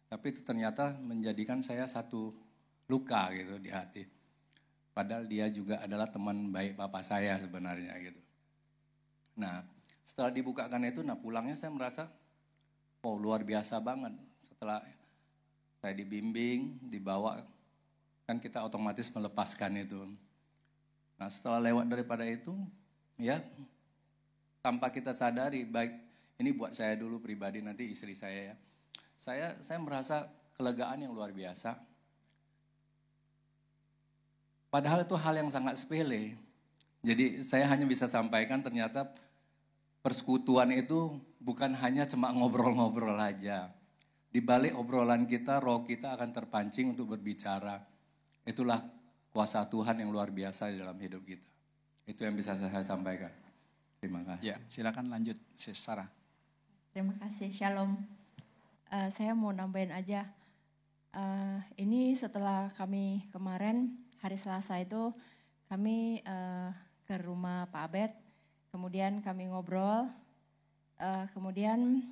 Tapi itu ternyata menjadikan saya satu luka gitu di hati. Padahal dia juga adalah teman baik papa saya sebenarnya gitu. Nah, setelah dibukakan itu, pulangnya saya merasa, oh luar biasa banget. Setelah saya dibimbing, dibawa, kan kita otomatis melepaskan itu. Nah, setelah lewat daripada itu, ya tanpa kita sadari, baik ini buat saya dulu pribadi, nanti istri saya ya. Saya merasa kelegaan yang luar biasa. Padahal itu hal yang sangat sepele. Jadi saya hanya bisa sampaikan ternyata persekutuan itu bukan hanya cuma ngobrol-ngobrol aja. Di balik obrolan kita, roh kita akan terpancing untuk berbicara. Itulah kuasa Tuhan yang luar biasa di dalam hidup kita. Itu yang bisa saya sampaikan. Terima kasih. Ya, silakan lanjut, Sis Sarah. Terima kasih, Shalom. Saya mau nambahin aja. Ini setelah kami kemarin hari Selasa itu kami ke rumah Pak Abed, kemudian kami ngobrol, kemudian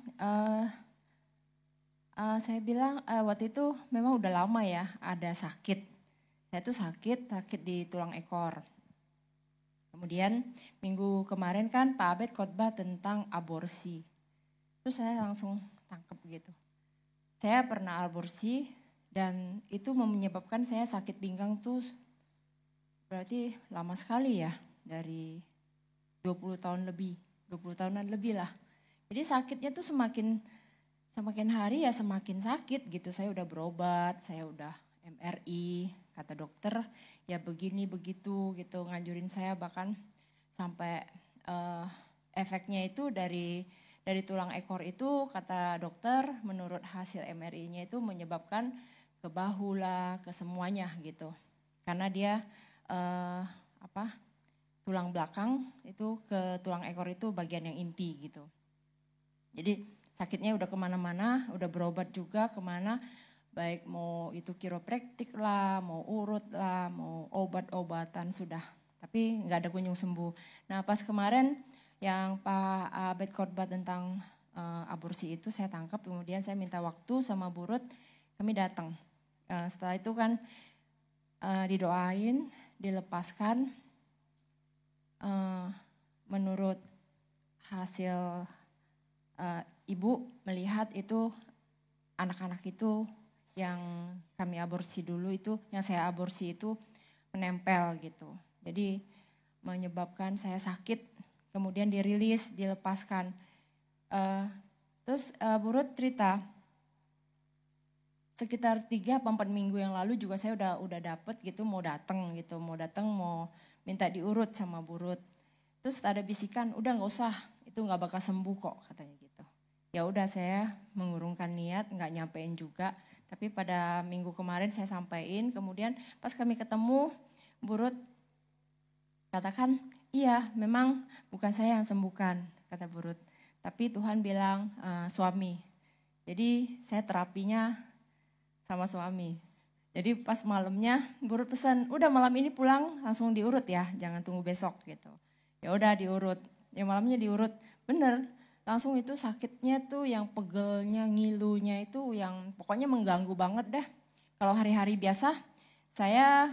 saya bilang waktu itu memang udah lama ya ada sakit. Saya tuh sakit di tulang ekor. Kemudian minggu kemarin kan Pak Abed khotbah tentang aborsi. Terus saya langsung tangkep gitu. Saya pernah aborsi dan itu menyebabkan saya sakit pinggang tuh berarti lama sekali ya. Dari 20 tahun lebih, 20 tahunan lebih lah. Jadi sakitnya tuh semakin hari ya semakin sakit gitu. Saya udah berobat, saya udah MRI, kata dokter ya begini begitu gitu nganjurin saya, bahkan sampai efeknya itu dari tulang ekor itu kata dokter menurut hasil MRI-nya itu menyebabkan ke bahu lah, ke semuanya gitu. Karena dia tulang belakang itu ke tulang ekor itu bagian yang inti gitu. Jadi sakitnya udah kemana-mana, udah berobat juga kemana, baik mau itu kiropraktik lah, mau urut lah, mau obat-obatan sudah. Tapi nggak ada kunjung sembuh. Nah pas kemarin yang Pak Abed khotbah tentang aborsi itu saya tangkap, kemudian saya minta waktu sama Burut, kami datang. Setelah itu kan didoain, dilepaskan. Menurut hasil ibu melihat itu anak-anak itu yang kami aborsi dulu itu, yang saya aborsi itu menempel gitu. Jadi menyebabkan saya sakit, kemudian dirilis, dilepaskan. Terus Burut cerita, sekitar 3-4 minggu yang lalu juga saya udah dapet gitu mau datang mau minta diurut sama Burut. Terus ada bisikan, udah nggak usah, itu nggak bakal sembuh kok katanya gitu. Ya udah saya mengurungkan niat, nggak nyampein juga. Tapi pada minggu kemarin saya sampaikan, kemudian pas kami ketemu Burut katakan, iya memang bukan saya yang sembuhkan kata Burut. Tapi Tuhan bilang suami. Jadi saya terapinya sama suami. Jadi pas malamnya Burut pesan, udah malam ini pulang langsung diurut ya, jangan tunggu besok gitu. Ya udah diurut, ya malamnya diurut, bener langsung itu sakitnya tuh yang pegelnya, ngilunya itu yang pokoknya mengganggu banget deh. Kalau hari-hari biasa saya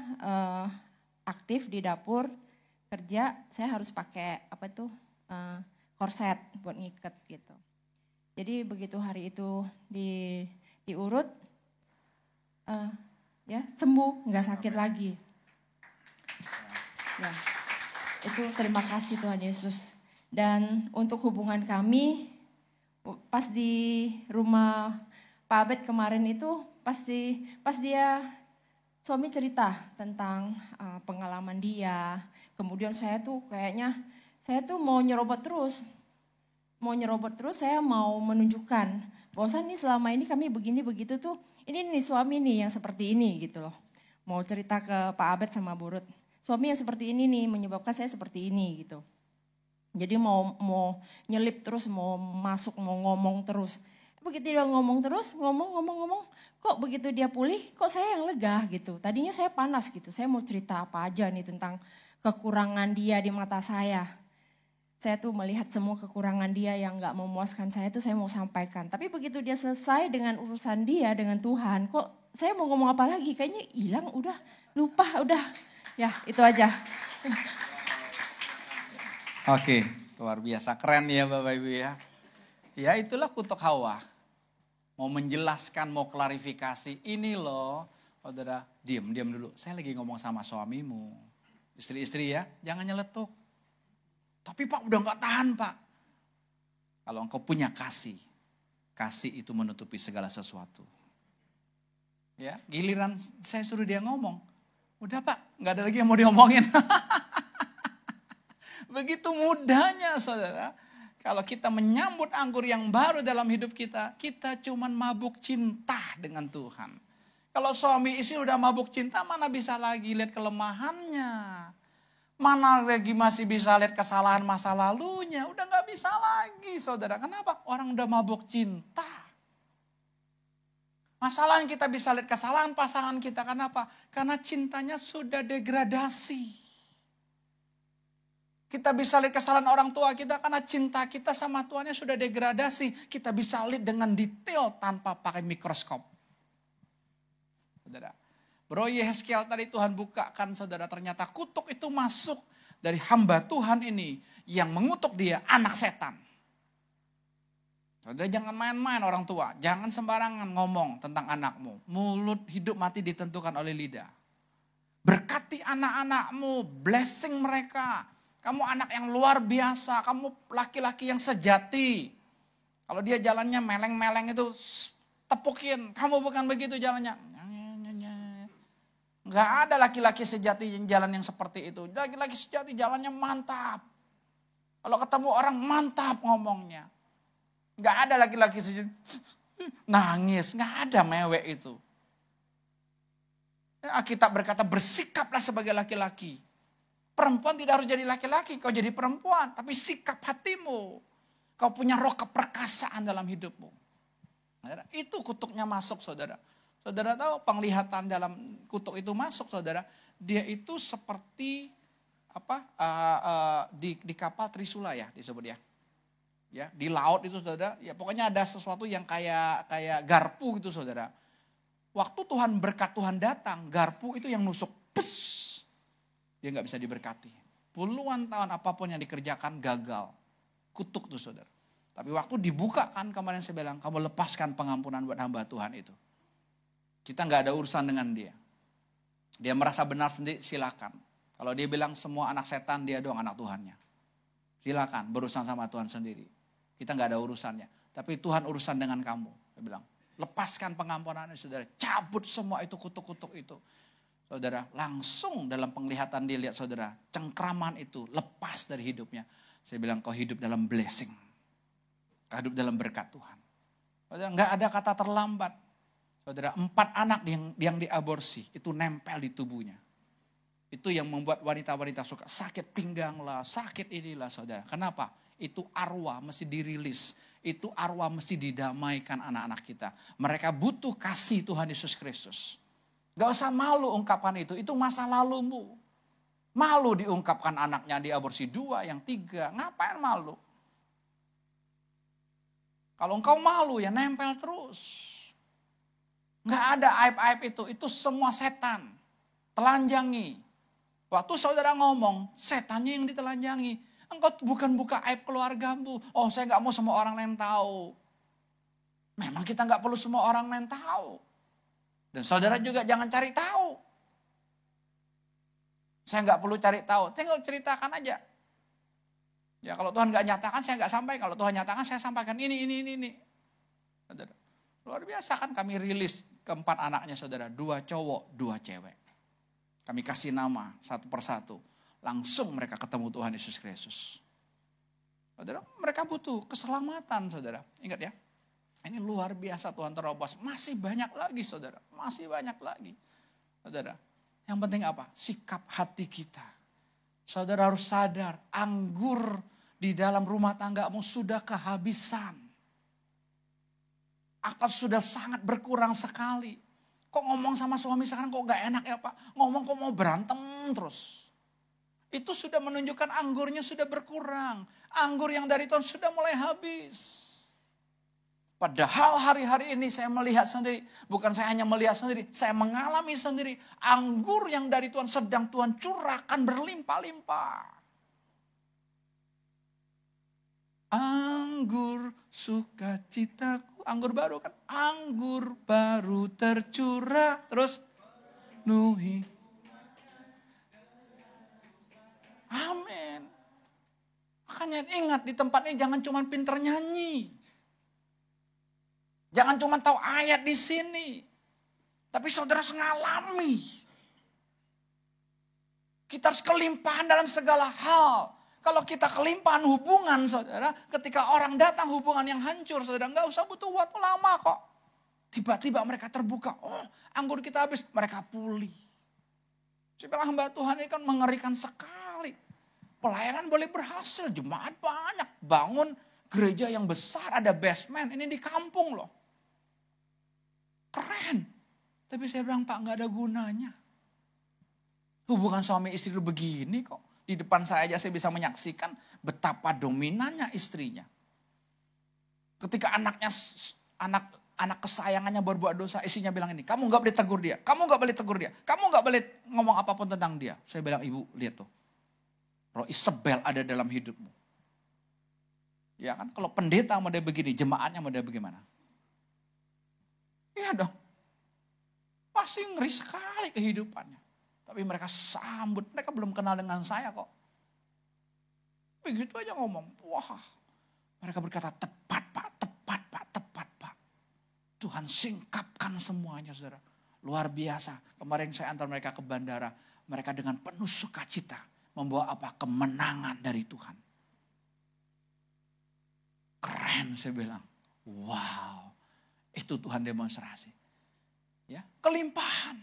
aktif di dapur kerja, saya harus pakai korset buat ngiket gitu. Jadi begitu hari itu diurut, ya sembuh, nggak sakit lagi. Ya, itu terima kasih Tuhan Yesus. Dan untuk hubungan kami, pas di rumah Pak Abed kemarin itu, pas dia suami cerita tentang pengalaman dia. Kemudian saya tuh mau nyerobot terus. Saya mau menunjukkan bahwa nih selama ini kami begini begitu tuh, ini nih suami nih yang seperti ini gitu loh. Mau cerita ke Pak Abed sama Bu Ruth, suami yang seperti ini nih menyebabkan saya seperti ini gitu. Jadi mau nyelip terus, mau masuk, mau ngomong terus. Begitu dia ngomong terus, ngomong, kok begitu dia pulih, kok saya yang lega gitu. Tadinya saya panas gitu, saya mau cerita apa aja nih tentang kekurangan dia di mata saya. Saya tuh melihat semua kekurangan dia yang gak memuaskan saya tuh saya mau sampaikan. Tapi begitu dia selesai dengan urusan dia dengan Tuhan, kok saya mau ngomong apa lagi? Kayaknya hilang, udah lupa, udah. Ya itu aja. Oke, luar biasa. Keren ya Bapak Ibu ya. Ya itulah kutuk Hawa. Mau menjelaskan, mau klarifikasi. Ini loh, saudara, diam dulu. Saya lagi ngomong sama suamimu. Istri-istri ya, jangan nyeletuk. Tapi Pak udah gak tahan Pak. Kalau engkau punya kasih itu menutupi segala sesuatu. Ya, giliran saya suruh dia ngomong. Udah Pak, gak ada lagi yang mau diomongin. Begitu mudahnya saudara. Kalau kita menyambut anggur yang baru dalam hidup kita, kita cuman mabuk cinta dengan Tuhan. Kalau suami istri udah mabuk cinta, mana bisa lagi lihat kelemahannya. Mana lagi masih bisa lihat kesalahan masa lalunya. Udah gak bisa lagi saudara. Kenapa? Orang udah mabuk cinta. Masalah yang kita bisa lihat kesalahan pasangan kita. Kenapa? Karena cintanya sudah degradasi. Kita bisa lihat kesalahan orang tua kita karena cinta kita sama Tuhannya sudah degradasi. Kita bisa lihat dengan detail tanpa pakai mikroskop. Saudara. Bro Yehezkiel tadi Tuhan bukakan saudara, ternyata kutuk itu masuk dari hamba Tuhan ini yang mengutuk dia, anak setan. Saudara jangan main-main orang tua, jangan sembarangan ngomong tentang anakmu. Mulut hidup mati ditentukan oleh lidah. Berkati anak-anakmu, blessing mereka. Kamu anak yang luar biasa, kamu laki-laki yang sejati. Kalau dia jalannya meleng-meleng itu tepukin, kamu bukan begitu jalannya. Gak ada laki-laki sejati jalan yang seperti itu. Laki-laki sejati jalannya mantap. Kalau ketemu orang mantap ngomongnya. Gak ada laki-laki sejati nangis. Gak ada mewek itu. Alkitab berkata bersikaplah sebagai laki-laki. Perempuan tidak harus jadi laki-laki. Kau jadi perempuan. Tapi sikap hatimu. Kau punya roh keperkasaan dalam hidupmu. Itu kutuknya masuk saudara. Saudara tahu penglihatan dalam kutuk itu masuk saudara. Dia itu seperti di kapal Trisula ya disebut ya. Ya, di laut itu saudara, ya pokoknya ada sesuatu yang kayak garpu gitu saudara. Waktu Tuhan berkat Tuhan datang, garpu itu yang nusuk, pes, dia nggak bisa diberkati. Puluhan tahun apapun yang dikerjakan gagal, kutuk tuh saudara. Tapi waktu dibukakan kemarin saya bilang, kamu lepaskan pengampunan buat hamba Tuhan itu. Kita nggak ada urusan dengan dia. Dia merasa benar sendiri, silakan. Kalau dia bilang semua anak setan, dia doang anak Tuhannya. Silakan berurusan sama Tuhan sendiri. Kita nggak ada urusannya. Tapi Tuhan urusan dengan kamu. Dia bilang, lepaskan pengampunannya saudara. Cabut semua itu kutuk-kutuk itu. Saudara, langsung dalam penglihatan dia lihat saudara. Cengkraman itu lepas dari hidupnya. Saya bilang kau hidup dalam blessing. Kau hidup dalam berkat Tuhan. Saudara, nggak ada kata terlambat. Saudara, 4 anak yang diaborsi itu nempel di tubuhnya. Itu yang membuat wanita-wanita suka sakit pinggang lah, sakit inilah saudara. Kenapa? Itu arwah mesti dirilis. Itu arwah mesti didamaikan anak-anak kita. Mereka butuh kasih Tuhan Yesus Kristus. Gak usah malu ungkapan itu masa lalumu. Malu diungkapkan anaknya diaborsi 2, yang 3. Ngapain malu? Kalau engkau malu ya nempel terus. Gak ada aib-aib itu semua setan. Telanjangi. Waktu saudara ngomong, setannya yang ditelanjangi. Engkau bukan buka aib keluargamu. Oh saya gak mau semua orang lain tahu. Memang kita gak perlu semua orang lain tahu. Dan saudara juga jangan cari tahu. Saya gak perlu cari tahu, tinggal ceritakan aja. Ya kalau Tuhan nggak nyatakan saya nggak sampaikan, kalau Tuhan nyatakan saya sampaikan ini. Saudara, luar biasa kan kami rilis keempat anaknya saudara, 2 cowok, 2 cewek. Kami kasih nama satu persatu, langsung mereka ketemu Tuhan Yesus Kristus. Saudara, mereka butuh keselamatan saudara, ingat ya. Ini luar biasa Tuhan terobos, masih banyak lagi saudara, masih banyak lagi. Saudara, yang penting apa? Sikap hati kita. Saudara harus sadar, anggur di dalam rumah tanggamu sudah kehabisan. Akal sudah sangat berkurang sekali. Kok ngomong sama suami sekarang kok gak enak ya Pak? Ngomong kok mau berantem terus. Itu sudah menunjukkan anggurnya sudah berkurang. Anggur yang dari Tuhan sudah mulai habis. Padahal hari-hari ini saya melihat sendiri, bukan saya hanya melihat sendiri, saya mengalami sendiri. Anggur yang dari Tuhan sedang Tuhan curahkan berlimpah-limpah. Anggur sukacitaku, anggur baru kan? Anggur baru tercurah, terus nuhi. Amin. Makanya ingat di tempat ini jangan cuma pinter nyanyi. Jangan cuma tahu ayat di sini. Tapi saudara harus ngalami. Kita harus kelimpahan dalam segala hal. Kalau kita kelimpahan hubungan saudara, ketika orang datang hubungan yang hancur saudara, nggak usah butuh waktu lama kok. Tiba-tiba mereka terbuka, oh anggur kita habis, mereka pulih. Saya bilang hamba Tuhan ini kan mengerikan sekali. Pelayanan boleh berhasil, jemaat banyak. Bangun gereja yang besar, ada basement, ini di kampung loh. Keren. Tapi saya bilang Pak nggak ada gunanya. Hubungan suami istri lu begini kok. Di depan saya aja saya bisa menyaksikan betapa dominannya istrinya. Ketika anak kesayangannya berbuat dosa, istrinya bilang ini, kamu nggak boleh tegur dia, kamu nggak boleh tegur dia, kamu nggak boleh ngomong apapun tentang dia. Saya bilang ibu lihat tuh, roh Isabel ada dalam hidupmu. Ya kan, kalau pendeta mau dia begini, jemaatnya mau dia bagaimana? Iya dong, pasti ngeri sekali kehidupannya. Tapi mereka sambut, mereka belum kenal dengan saya kok. Begitu aja ngomong, wah. Mereka berkata, tepat Pak. Tuhan singkapkan semuanya saudara. Luar biasa, kemarin saya antar mereka ke bandara. Mereka dengan penuh sukacita membawa apa? Kemenangan dari Tuhan. Keren saya bilang, wow. Itu Tuhan demonstrasi. Ya, kelimpahan.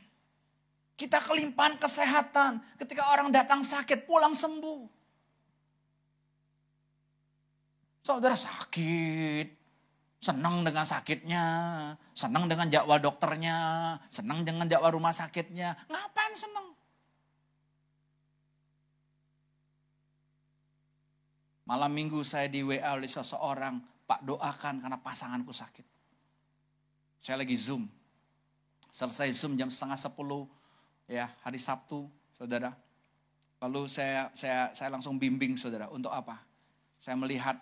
Kita kelimpahan kesehatan. Ketika orang datang sakit, pulang sembuh. Saudara sakit, senang dengan sakitnya, senang dengan jadwal dokternya, senang dengan jadwal rumah sakitnya. Ngapain senang? Malam minggu saya di WA oleh seseorang, Pak doakan karena pasanganku sakit. Saya lagi Zoom. Selesai Zoom jam 9:30 ya, hari Sabtu, saudara. Lalu saya langsung bimbing saudara, untuk apa? Saya melihat,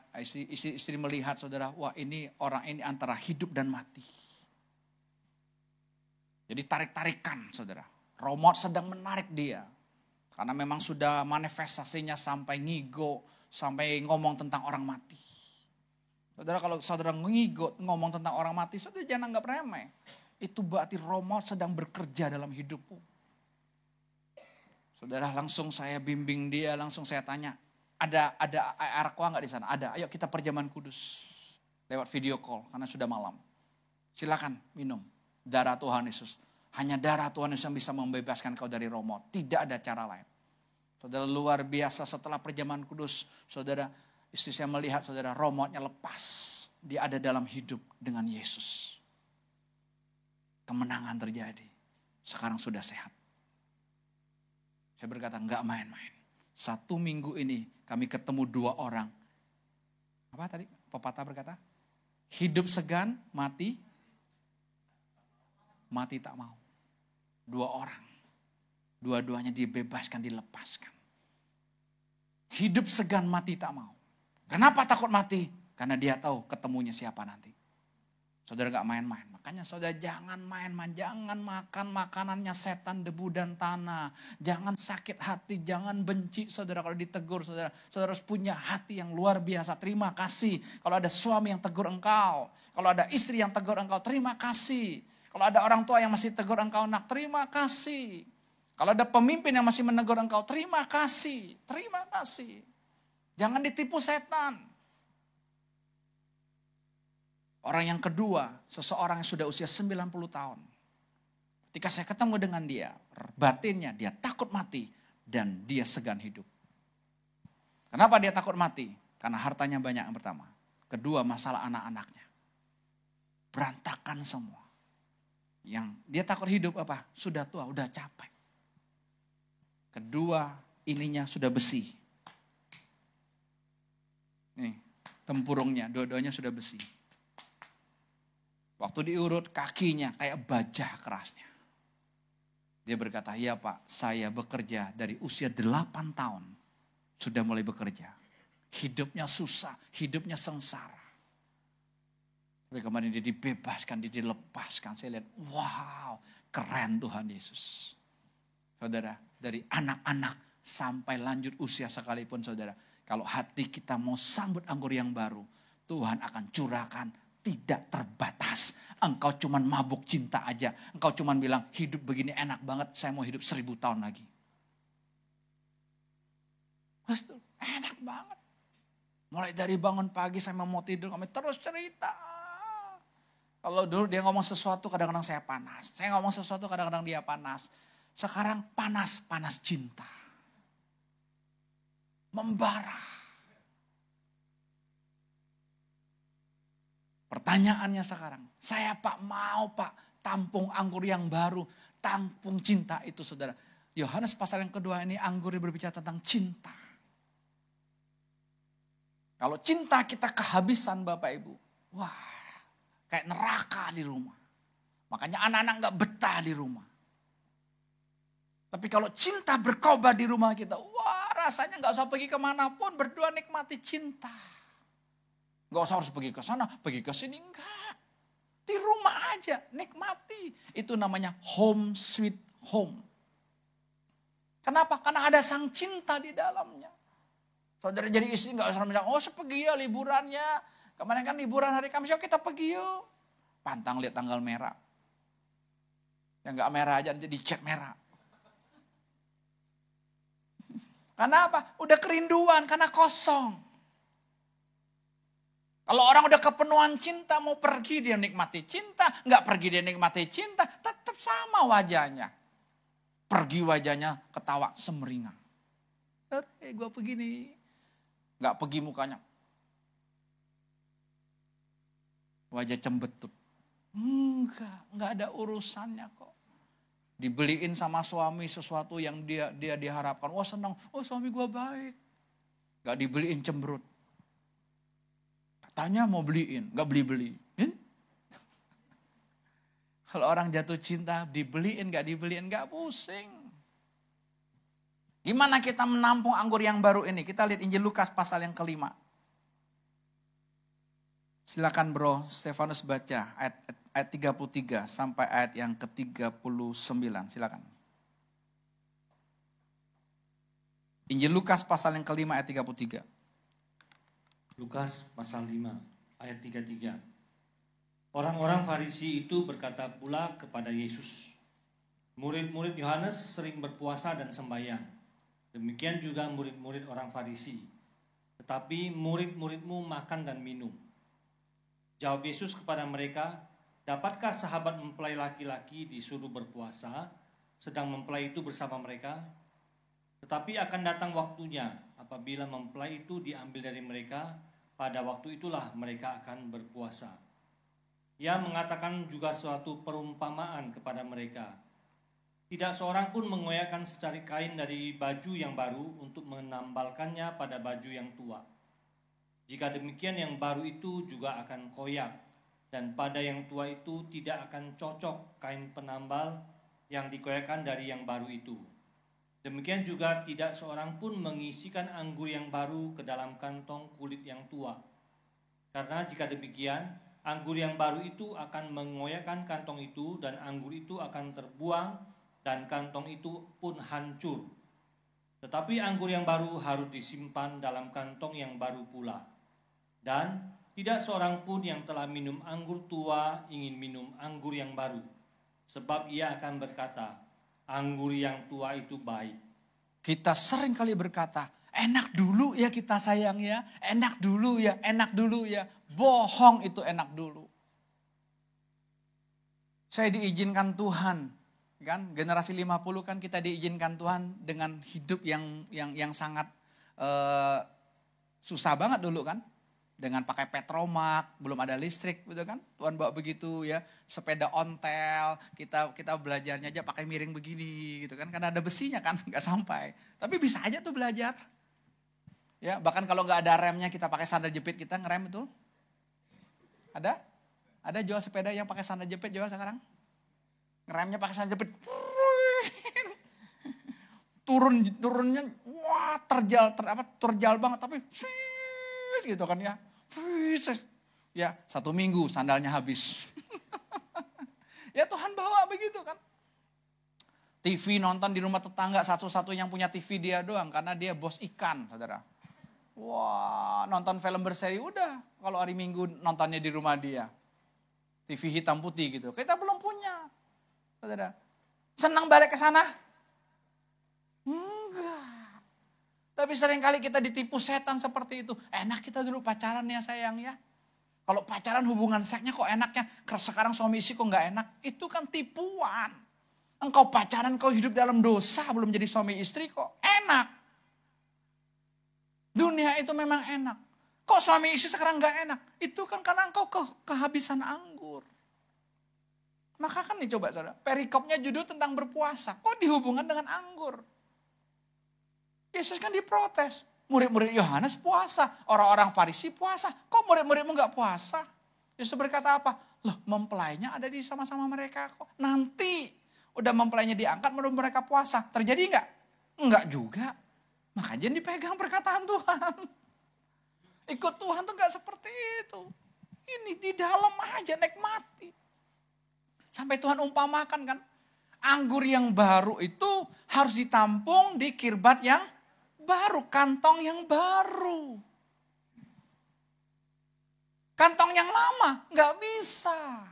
istri melihat saudara, wah ini orang ini antara hidup dan mati. Jadi tarik-tarikan saudara. Remote sedang menarik dia. Karena memang sudah manifestasinya sampai ngigo, sampai ngomong tentang orang mati. Saudara kalau saudara ngomong tentang orang mati, saudara jangan anggap remeh. Itu berarti remote sedang bekerja dalam hidupmu. Saudara langsung saya bimbing dia, langsung saya tanya, ada air aqua nggak di sana? Ada, ayo kita perjamuan kudus. Lewat video call, karena sudah malam. Silakan minum darah Tuhan Yesus. Hanya darah Tuhan Yesus yang bisa membebaskan kau dari remote. Tidak ada cara lain. Saudara luar biasa setelah perjamuan kudus, saudara istri saya melihat saudara remote-nya lepas. Dia ada dalam hidup dengan Yesus. Kemenangan terjadi. Sekarang sudah sehat. Saya berkata enggak main-main. 1 minggu ini kami ketemu 2 orang. Apa tadi pepatah berkata? Hidup segan, mati tak mau. 2 orang. Dua-duanya dibebaskan, dilepaskan. Hidup segan, mati tak mau. Kenapa takut mati? Karena dia tahu ketemunya siapa nanti. Saudara gak main-main. Makanya saudara jangan main-main. Jangan makan makanannya setan, debu dan tanah. Jangan sakit hati, jangan benci saudara kalau ditegur saudara. Saudara harus punya hati yang luar biasa. Terima kasih. Kalau ada suami yang tegur engkau. Kalau ada istri yang tegur engkau, terima kasih. Kalau ada orang tua yang masih tegur engkau, nak, terima kasih. Kalau ada pemimpin yang masih menegur engkau, terima kasih. Terima kasih. Jangan ditipu setan. Orang yang kedua, seseorang yang sudah usia 90 tahun. Ketika saya ketemu dengan dia, batinnya dia takut mati dan dia segan hidup. Kenapa dia takut mati? Karena hartanya banyak yang pertama. Kedua, masalah anak-anaknya. Berantakan semua. Yang dia takut hidup apa? Sudah tua, udah capek. Kedua, ininya sudah besi. Nih, tempurungnya, dua-duanya sudah besi. Waktu diurut kakinya kayak baja kerasnya. Dia berkata, ya Pak, saya bekerja dari usia 8 tahun. Sudah mulai bekerja. Hidupnya susah, hidupnya sengsara. Tapi kemarin dia dibebaskan, dia dilepaskan. Saya lihat, wow, keren Tuhan Yesus. Saudara, dari anak-anak sampai lanjut usia sekalipun saudara. Kalau hati kita mau sambut anggur yang baru, Tuhan akan curahkan tidak terbatas. Engkau cuman mabuk cinta aja. Engkau cuman bilang hidup begini enak banget. Saya mau hidup 1000 tahun lagi. Enak banget. Mulai dari bangun pagi saya mau tidur. Kami terus cerita. Kalau dulu dia ngomong sesuatu kadang-kadang saya panas. Saya ngomong sesuatu kadang-kadang dia panas. Sekarang panas cinta. Membara. Pertanyaannya sekarang, saya Pak mau Pak tampung anggur yang baru, tampung cinta itu saudara. Yohanes pasal yang kedua ini anggur berbicara tentang cinta. Kalau cinta kita kehabisan Bapak Ibu, wah kayak neraka di rumah. Makanya anak-anak gak betah di rumah. Tapi kalau cinta berkobar di rumah kita, wah rasanya gak usah pergi kemanapun, berdua nikmati cinta. Gak usah harus pergi ke sana, pergi ke sini, enggak. Di rumah aja, nikmati. Itu namanya home sweet home. Kenapa? Karena ada sang cinta di dalamnya. Saudara jadi istri gak usah bilang, oh saya pergi ya liburannya. Kemarin kan liburan hari Kamis, yuk kita pergi yuk. Pantang lihat tanggal merah. Yang gak merah aja nanti dicat merah. Karena apa? Udah kerinduan, karena kosong. Kalau orang udah kepenuhan cinta, mau pergi dia nikmati cinta, nggak pergi dia nikmati cinta, tetap sama wajahnya. Pergi wajahnya ketawa semeringan. Gue pergi nih. Nggak pergi mukanya. Wajah cembetut. Nggak ada urusannya kok. Dibeliin sama suami sesuatu yang dia diharapkan. Wah senang, oh suami gue baik. Nggak dibeliin cemberut. Tanya mau beliin, gak beli-beli. Kalau orang jatuh cinta, dibeliin, gak pusing. Gimana kita menampung anggur yang baru ini? Kita lihat Injil Lukas pasal yang ke-5. Silakan bro, Stefanus baca ayat 33 sampai ayat yang ke-39. Silakan. Injil Lukas pasal yang ke-5 ayat 33. Lukas pasal 5 ayat 33. Orang-orang Farisi itu berkata pula kepada Yesus, murid-murid Yohanes sering berpuasa dan sembahyang. Demikian juga murid-murid orang Farisi. Tetapi murid-muridmu makan dan minum. Jawab Yesus kepada mereka, dapatkah sahabat mempelai laki-laki disuruh berpuasa, sedang mempelai itu bersama mereka? Tetapi akan datang waktunya, apabila mempelai itu diambil dari mereka, pada waktu itulah mereka akan berpuasa. Ia mengatakan juga suatu perumpamaan kepada mereka. Tidak seorang pun mengoyakkan secari kain dari baju yang baru untuk menambalkannya pada baju yang tua. Jika demikian yang baru itu juga akan koyak, dan pada yang tua itu tidak akan cocok kain penambal yang dikoyakkan dari yang baru itu. Demikian juga tidak seorang pun mengisikan anggur yang baru ke dalam kantong kulit yang tua. Karena jika demikian, anggur yang baru itu akan mengoyakkan kantong itu, dan anggur itu akan terbuang, dan kantong itu pun hancur. Tetapi anggur yang baru harus disimpan dalam kantong yang baru pula. Dan tidak seorang pun yang telah minum anggur tua ingin minum anggur yang baru, sebab ia akan berkata, anggur yang tua itu baik. Kita sering kali berkata, enak dulu ya kita sayang ya, enak dulu ya, enak dulu ya. Bohong itu enak dulu. Saya diizinkan Tuhan, kan generasi 50 kan kita diizinkan Tuhan dengan hidup yang sangat susah banget dulu kan. Dengan pakai petromak, belum ada listrik, betul kan? Tuhan bawa begitu ya, sepeda ontel, kita belajarnya aja pakai miring begini gitu kan, karena ada besinya kan, nggak sampai. Tapi bisa aja tuh belajar. Ya, bahkan kalau nggak ada remnya kita pakai sandal jepit, kita ngerem itu. Ada? Ada jual sepeda yang pakai sandal jepit jual sekarang? Ngeremnya pakai sandal jepit. Turunnya wah terjal banget tapi gitu kan ya. Ya, 1 minggu sandalnya habis. Ya Tuhan bawa begitu kan. TV nonton di rumah tetangga, satu-satunya yang punya TV dia doang karena dia bos ikan, saudara. Wah, nonton film berseri udah. Kalau hari Minggu nontonnya di rumah dia. TV hitam putih gitu. Kita belum punya, saudara. Senang balik ke sana? Enggak. Tapi seringkali kita ditipu setan seperti itu. Enak kita dulu pacaran ya sayang ya. Kalau pacaran hubungan seksnya kok enaknya. Sekarang suami istri kok gak enak. Itu kan tipuan. Engkau pacaran kau hidup dalam dosa belum jadi suami istri kok enak. Dunia itu memang enak. Kok suami istri sekarang gak enak? Itu kan karena engkau kehabisan anggur. Maka kan nih coba saudara. Perikopnya judul tentang berpuasa. Kok dihubungkan dengan anggur? Yesus kan diprotes. Murid-murid Yohanes puasa. Orang-orang Farisi puasa. Kok murid-muridmu gak puasa? Yesus berkata apa? Loh, mempelainya ada di sama-sama mereka kok. Nanti udah mempelainya diangkat menurut mereka puasa. Terjadi gak? Enggak juga. Makanya dipegang perkataan Tuhan. Ikut Tuhan tuh gak seperti itu. Ini di dalam aja nikmati. Sampai Tuhan umpamakan kan. Anggur yang baru itu harus ditampung di kirbat yang baru, kantong yang baru. Kantong yang lama nggak bisa.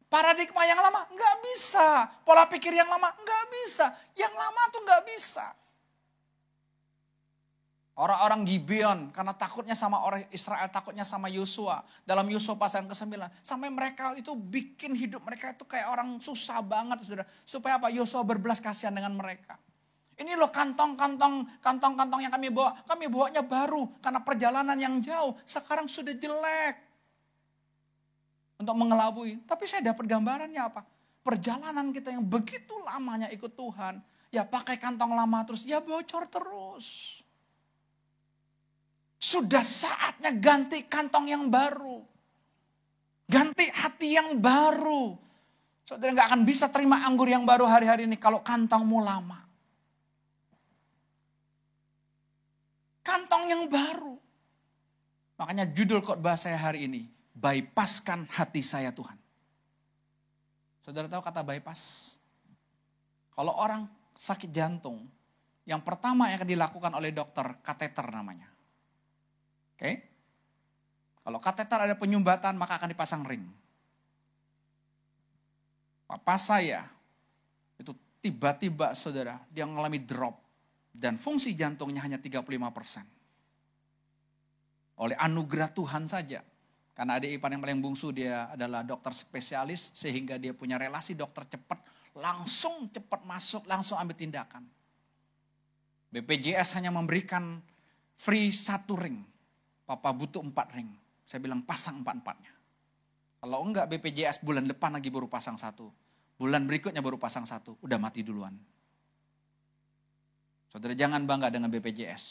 Paradigma yang lama nggak bisa. Pola pikir yang lama nggak bisa. Yang lama tuh nggak bisa. Orang-orang Gibeon karena takutnya sama orang Israel, takutnya sama Yosua. Dalam Yosua pasal yang ke-9. Sampai mereka itu bikin hidup mereka itu kayak orang susah banget. Saudara. Supaya apa? Yosua berbelas kasihan dengan mereka. Ini loh kantong-kantong yang kami bawa. Kami bawanya baru karena perjalanan yang jauh. Sekarang sudah jelek. Untuk mengelabui. Tapi saya dapat gambarannya apa? Perjalanan kita yang begitu lamanya ikut Tuhan. Ya pakai kantong lama terus. Ya bocor terus. Sudah saatnya ganti kantong yang baru. Ganti hati yang baru. Saudara gak akan bisa terima anggur yang baru hari-hari ini kalau kantongmu lama. Kantong yang baru. Makanya judul khotbah saya hari ini. Bypasskan hati saya Tuhan. Saudara tahu kata bypass? Kalau orang sakit jantung. Yang pertama yang akan dilakukan oleh dokter, kateter namanya. Oke? Kalau kateter ada penyumbatan maka akan dipasang ring. Papa saya itu tiba-tiba saudara dia mengalami drop. Dan fungsi jantungnya hanya 35%. Oleh anugerah Tuhan saja. Karena adik ipar yang paling bungsu dia adalah dokter spesialis. Sehingga dia punya relasi dokter cepat. Langsung cepat masuk, langsung ambil tindakan. BPJS hanya memberikan free 1 ring. Papa butuh 4 ring. Saya bilang pasang 4-4-nya. Kalau enggak BPJS bulan depan lagi baru pasang 1. Bulan berikutnya baru pasang 1. Udah mati duluan. Saudara jangan bangga dengan BPJS.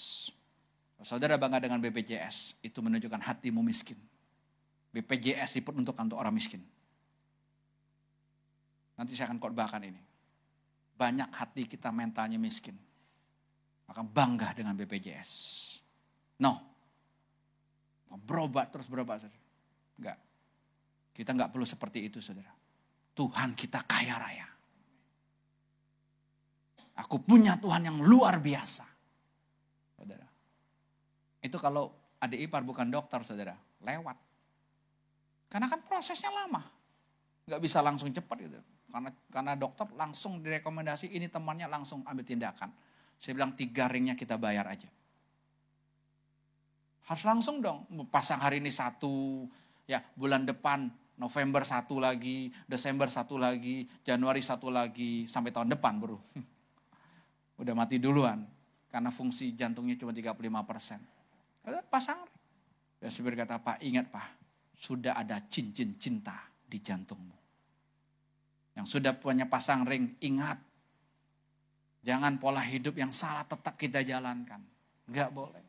Saudara bangga dengan BPJS, itu menunjukkan hatimu miskin. BPJS diperuntukkan untuk orang miskin. Nanti saya akan khotbahkan ini. Banyak hati kita mentalnya miskin. Maka bangga dengan BPJS. No. Berobat terus berobat, saudara. Enggak. Kita enggak perlu seperti itu, saudara. Tuhan kita kaya raya. Aku punya Tuhan yang luar biasa. Saudara. Itu kalau adik ipar bukan dokter, saudara. Lewat. Karena kan prosesnya lama. Enggak bisa langsung cepat gitu. Karena dokter langsung direkomendasi, ini temannya langsung ambil tindakan. Saya bilang 3 ringnya kita bayar aja. Harus langsung dong. Pasang hari ini 1, ya bulan depan November 1 lagi, Desember 1 lagi, Januari 1 lagi, sampai tahun depan bro. Udah mati duluan. Karena fungsi jantungnya cuma 35%. Pasang. Dan sebenarnya kata Pak, ingat Pak, sudah ada cincin cinta di jantungmu. Yang sudah punya pasang ring, ingat. Jangan pola hidup yang salah tetap kita jalankan. Enggak boleh.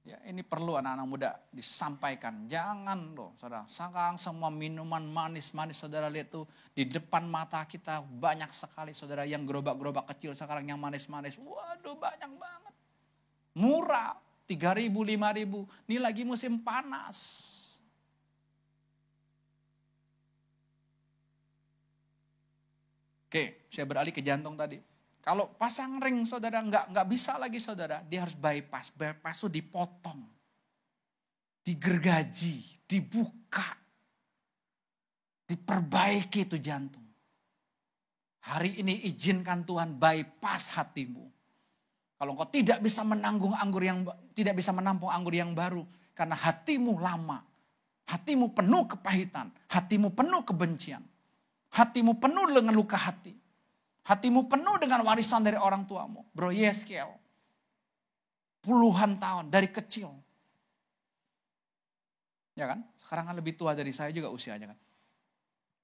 Ya, ini perlu anak-anak muda disampaikan. Jangan loh, saudara. Sekarang semua minuman manis-manis, saudara lihat tuh di depan mata kita banyak sekali, saudara, yang gerobak-gerobak kecil sekarang yang manis-manis. Waduh, banyak banget. Murah, 3.000, 5.000. Ini lagi musim panas. Oke, saya beralih ke jantung tadi. Kalau pasang ring saudara nggak bisa lagi saudara, dia harus bypass. Bypass itu dipotong, digergaji, dibuka, diperbaiki itu jantung. Hari ini izinkan Tuhan bypass hatimu. Kalau engkau tidak bisa menampung anggur yang baru, karena hatimu lama, hatimu penuh kepahitan, hatimu penuh kebencian, hatimu penuh dengan luka hati. Hatimu penuh dengan warisan dari orang tuamu. Bro Yeskel. Puluhan tahun dari kecil. Ya kan? Sekarang kan lebih tua dari saya juga usianya kan.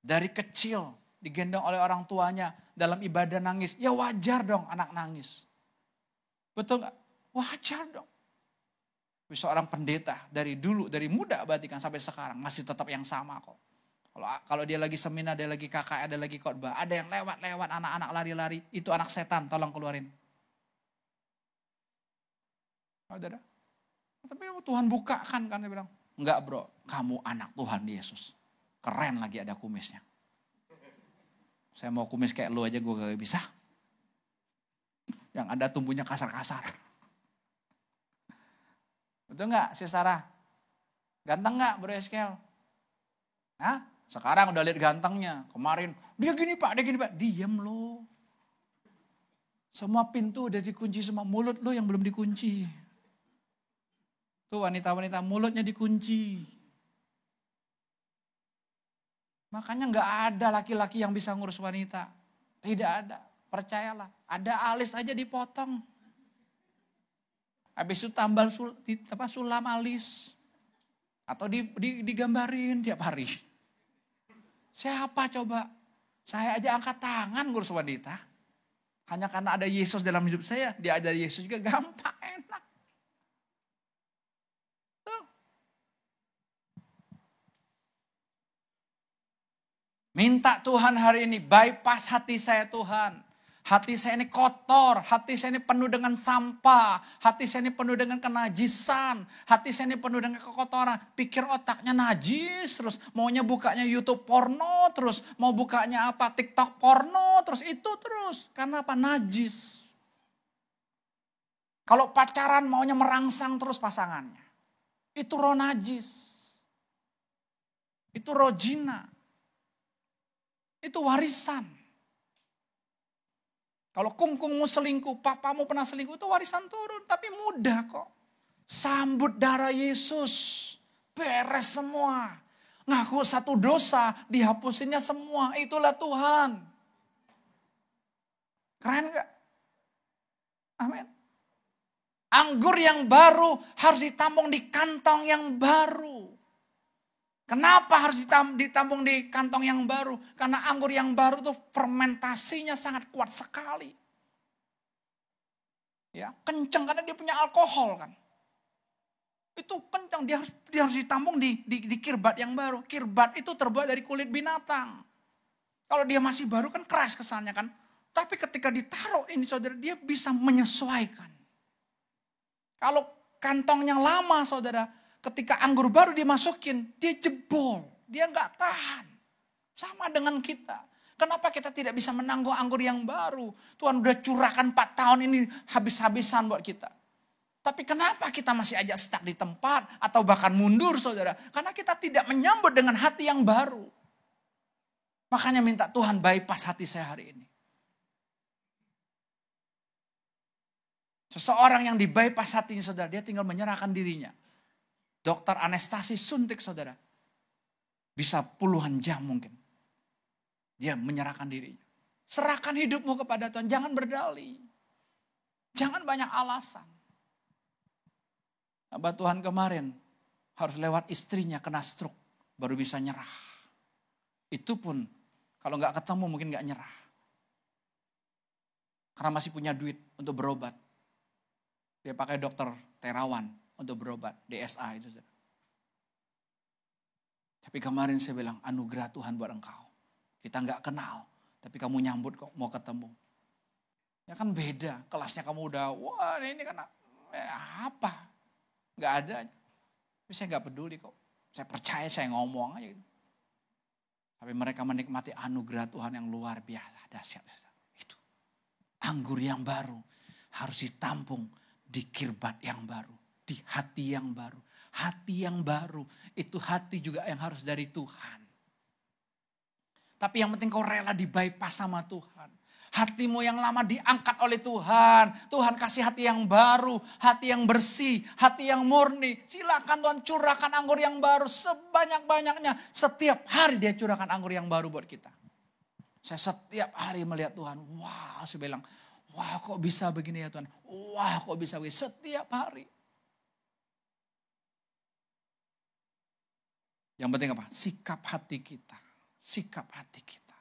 Dari kecil digendong oleh orang tuanya dalam ibadah nangis. Ya wajar dong anak nangis. Betul gak? Wajar dong. Seorang pendeta dari dulu, dari muda berarti kan sampai sekarang masih tetap yang sama kok. Kalau dia lagi seminar, dia lagi KK, ada lagi khotbah, ada yang lewat-lewat, anak-anak lari-lari, itu anak setan, tolong keluarin. Saudara. Tapi Tuhan bukakan kan, dia bilang, enggak bro, kamu anak Tuhan Yesus. Keren lagi ada kumisnya. Saya mau kumis kayak lu aja gue gak bisa. Yang ada tumbuhnya kasar-kasar. Betul gak, Sis Sarah? Ganteng gak bro Eskel? Hah? Sekarang udah lihat gantengnya. Kemarin, dia gini pak. Diam lo. Semua pintu udah dikunci semua. Mulut lo yang belum dikunci. Tuh wanita-wanita mulutnya dikunci. Makanya gak ada laki-laki yang bisa ngurus wanita. Tidak ada. Percayalah. Ada alis aja dipotong. Habis itu tambal sulam alis. Atau digambarin tiap hari. Siapa coba? Saya aja angkat tangan ngurus wanita. Hanya karena ada Yesus dalam hidup saya. Dia ada Yesus juga gampang, enak. Tuh. Minta Tuhan hari ini, bypass hati saya Tuhan. Hati saya ini kotor, hati saya ini penuh dengan sampah, hati saya ini penuh dengan kenajisan, hati saya ini penuh dengan kekotoran. Pikir otaknya najis terus, maunya bukanya YouTube porno terus, mau bukanya apa TikTok porno terus, itu terus. Karena apa? Najis. Kalau pacaran maunya merangsang terus pasangannya. Itu roh najis. Itu roh jina. Itu warisan. Kalau kungkungmu selingkuh, papamu pernah selingkuh, itu warisan turun. Tapi mudah kok. Sambut darah Yesus. Beres semua. Ngaku satu dosa, dihapusinnya semua. Itulah Tuhan. Keren gak? Amin. Anggur yang baru harus ditampung di kantong yang baru. Kenapa harus ditampung di kantong yang baru? Karena anggur yang baru tuh fermentasinya sangat kuat sekali. Ya, kenceng karena dia punya alkohol kan. Itu kenceng, dia harus ditampung di kirbat yang baru. Kirbat itu terbuat dari kulit binatang. Kalau dia masih baru kan keras kesannya kan. Tapi ketika ditaruh ini saudara, dia bisa menyesuaikan. Kantong yang lama saudara, ketika anggur baru dimasukin, dia jebol. Dia nggak tahan. Sama dengan kita. Kenapa kita tidak bisa menanggung anggur yang baru? Tuhan udah curahkan 4 tahun ini habis-habisan buat kita. Tapi kenapa kita masih aja stuck di tempat atau bahkan mundur saudara? Karena kita tidak menyambut dengan hati yang baru. Makanya minta Tuhan bypass hati saya hari ini. Seseorang yang di bypass hatinya saudara, dia tinggal menyerahkan dirinya. Dokter anestesi suntik saudara. Bisa puluhan jam mungkin. Dia menyerahkan dirinya. Serahkan hidupmu kepada Tuhan. Jangan berdalih. Jangan banyak alasan. Hamba Tuhan kemarin harus lewat istrinya kena stroke. Baru bisa nyerah. Itu pun kalau nggak ketemu mungkin nggak nyerah. Karena masih punya duit untuk berobat. Dia pakai dokter Terawan untuk berobat. DSA itu. Tapi kemarin saya bilang anugerah Tuhan buat engkau. Kita nggak kenal, tapi kamu nyambut kok mau ketemu. Ya kan beda, kelasnya kamu udah, wah ini kan apa? Nggak ada. Tapi saya nggak peduli kok. Saya percaya, saya ngomong aja gitu. Tapi mereka menikmati anugerah Tuhan yang luar biasa, dahsyat. Itu. Anggur yang baru harus ditampung di kirbat yang baru, di hati yang baru. Hati yang baru, itu hati juga yang harus dari Tuhan. Tapi yang penting kau rela di bypass sama Tuhan. Hatimu yang lama diangkat oleh Tuhan. Tuhan kasih hati yang baru, hati yang bersih, hati yang murni. Silakan Tuhan curahkan anggur yang baru sebanyak-banyaknya. Setiap hari dia curahkan anggur yang baru buat kita. Saya setiap hari melihat Tuhan. Wah, saya bilang, wah kok bisa begini ya Tuhan. Wah kok bisa begini. Setiap hari. Yang penting apa? Sikap hati kita. Sikap hati kita.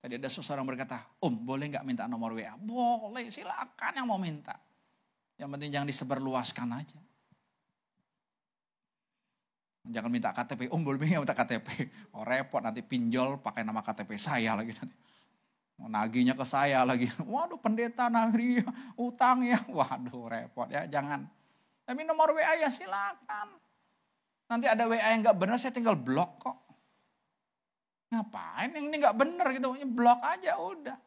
Tadi ada seseorang berkata, boleh gak minta nomor WA? Boleh, silakan yang mau minta. Yang penting jangan disebarluaskan aja. Jangan minta KTP, boleh gak minta KTP? Oh repot nanti pinjol pakai nama KTP saya lagi nanti. Naginya ke saya lagi. Waduh pendeta nagri utang ya. Waduh repot ya, jangan. Tapi nomor WA ya silakan. Nanti ada WA yang gak benar saya tinggal blok kok. Ngapain yang ini gak benar gitu, blok aja udah.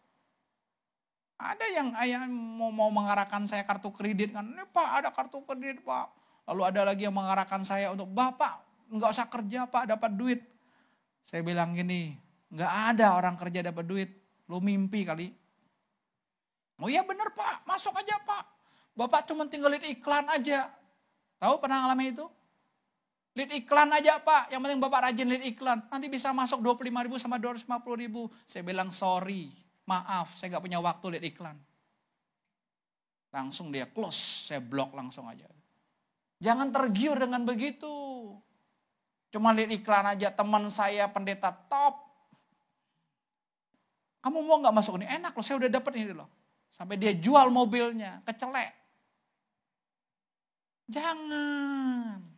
Ada yang ayah mau mengarahkan saya kartu kredit kan, ini Pak ada kartu kredit Pak. Lalu ada lagi yang mengarahkan saya untuk Bapak gak usah kerja Pak dapat duit. Saya bilang gini, gak ada orang kerja dapat duit, lu mimpi kali. Oh iya benar Pak, masuk aja Pak. Bapak cuma tinggal lihat iklan aja. Tahu pernah ngalamin itu? Lihat iklan aja Pak, yang penting Bapak rajin lihat iklan. Nanti bisa masuk 25.000 sama 250.000. Saya bilang sorry, maaf saya gak punya waktu lihat iklan. Langsung dia close, saya blok langsung aja. Jangan tergiur dengan begitu. Cuma lihat iklan aja, teman saya pendeta top. Kamu mau gak masuk ini? Enak loh, saya udah dapet ini loh. Sampai dia jual mobilnya, kecelek. Jangan.